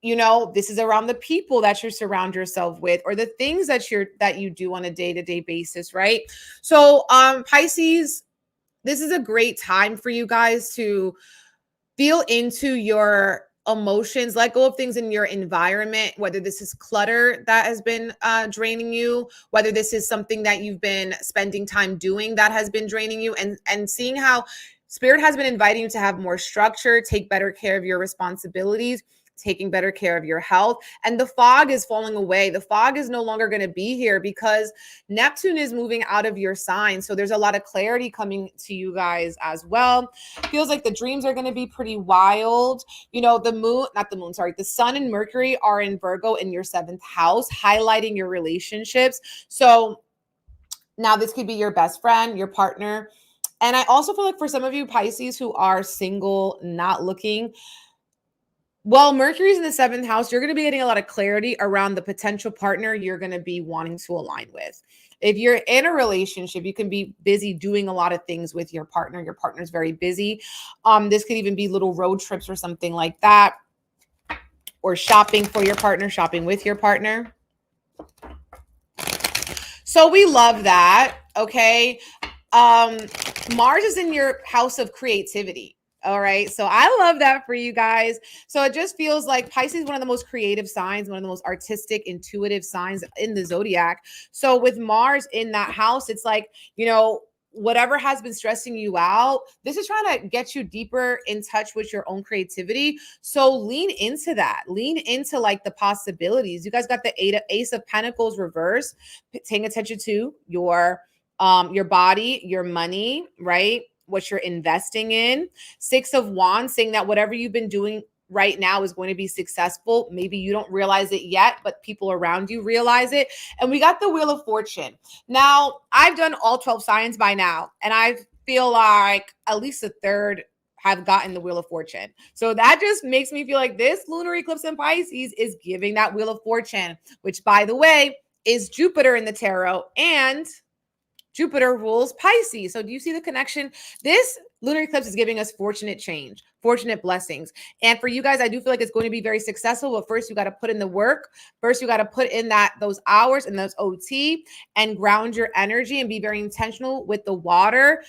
Speaker 1: you know, this is around the people that you surround yourself with, or the things that you do on a day-to-day basis, right? So Pisces, this is a great time for you guys to feel into your emotions, let go of things in your environment, whether this is clutter that has been draining you, whether this is something that you've been spending time doing that has been draining you, and seeing how Spirit has been inviting you to have more structure, take better care of your responsibilities, taking better care of your health. And the fog is falling away. The fog is no longer going to be here because Neptune is moving out of your sign. So there's a lot of clarity coming to you guys as well. Feels like the dreams are going to be pretty wild. You know, the sun and Mercury are in Virgo in your 7th house, highlighting your relationships. So now this could be your best friend, your partner. And I also feel like for some of you Pisces who are single, not looking, well, Mercury's in the 7th house, you're going to be getting a lot of clarity around the potential partner you're going to be wanting to align with. If you're in a relationship, you can be busy doing a lot of things with your partner. Your partner's very busy. This could even be little road trips or something like that, or shopping for your partner, shopping with your partner. So we love that, okay? Mars is in your house of creativity. All right. So I love that for you guys. So it just feels like Pisces is one of the most creative signs, one of the most artistic, intuitive signs in the zodiac. So with Mars in that house, it's like, you know, whatever has been stressing you out, this is trying to get you deeper in touch with your own creativity. So lean into that. Lean into like the possibilities. You guys got the Ace of Pentacles reverse, paying attention to your body, your money, right? What you're investing in. 6 of Wands, saying that whatever you've been doing right now is going to be successful. Maybe you don't realize it yet, but people around you realize it. And we got the Wheel of Fortune. Now, I've done all 12 signs by now, and I feel like at least a third have gotten the Wheel of Fortune. So that just makes me feel like this lunar eclipse in Pisces is giving that Wheel of Fortune, which, by the way, is Jupiter in the tarot, and Jupiter rules Pisces. So do you see the connection? This lunar eclipse is giving us fortunate change, fortunate blessings. And for you guys, I do feel like it's going to be very successful. But first, you got to put in the work. First, you got to put in those hours and those OT and ground your energy and be very intentional with the water.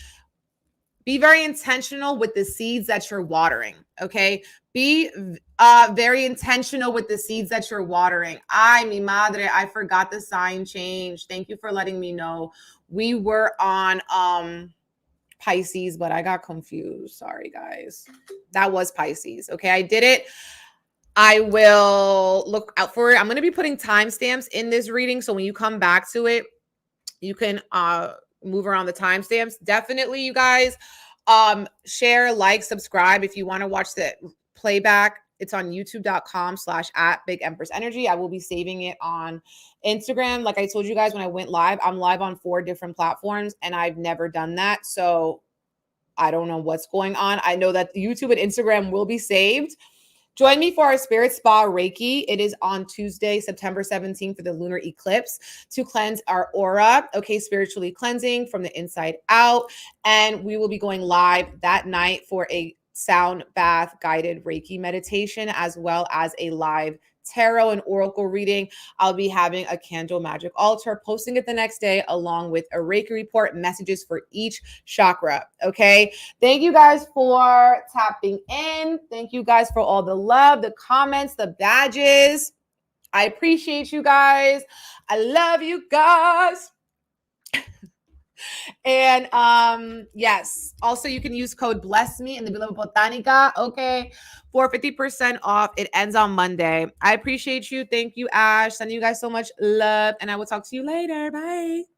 Speaker 1: Be very intentional with the seeds that you're watering, okay? Be very intentional with the seeds that you're watering. Ay, mi madre, I forgot the sign change. Thank you for letting me know. We were on Pisces, but I got confused. Sorry, guys. That was Pisces, okay? I did it. I will look out for it. I'm going to be putting timestamps in this reading, so when you come back to it, you can move around the timestamps. Definitely, you guys, share, like, subscribe. If you want to watch the playback, it's on youtube.com/@BigEmpressEnergy. I will be saving it on Instagram. Like I told you guys when I went live, I'm live on 4 different platforms, and I've never done that. So I don't know what's going on. I know that YouTube and Instagram will be saved. Join me for our Spirit Spa Reiki. It is on Tuesday, September 17th for the lunar eclipse to cleanse our aura, okay, spiritually cleansing from the inside out. And we will be going live that night for a sound bath guided Reiki meditation, as well as a live tarot and oracle reading. I'll be having a candle magic altar, posting it the next day, along with a Reiki report, messages for each chakra. Okay. Thank you guys for tapping in. Thank you guys for all the love, the comments, the badges. I appreciate you guys. I love you guys. And yes, also you can use code BLESSME in the Villa Botanica, okay, for 50% off. It ends on Monday. I appreciate you. Thank you, Ash. Sending you guys so much love, and I will talk to you later. Bye.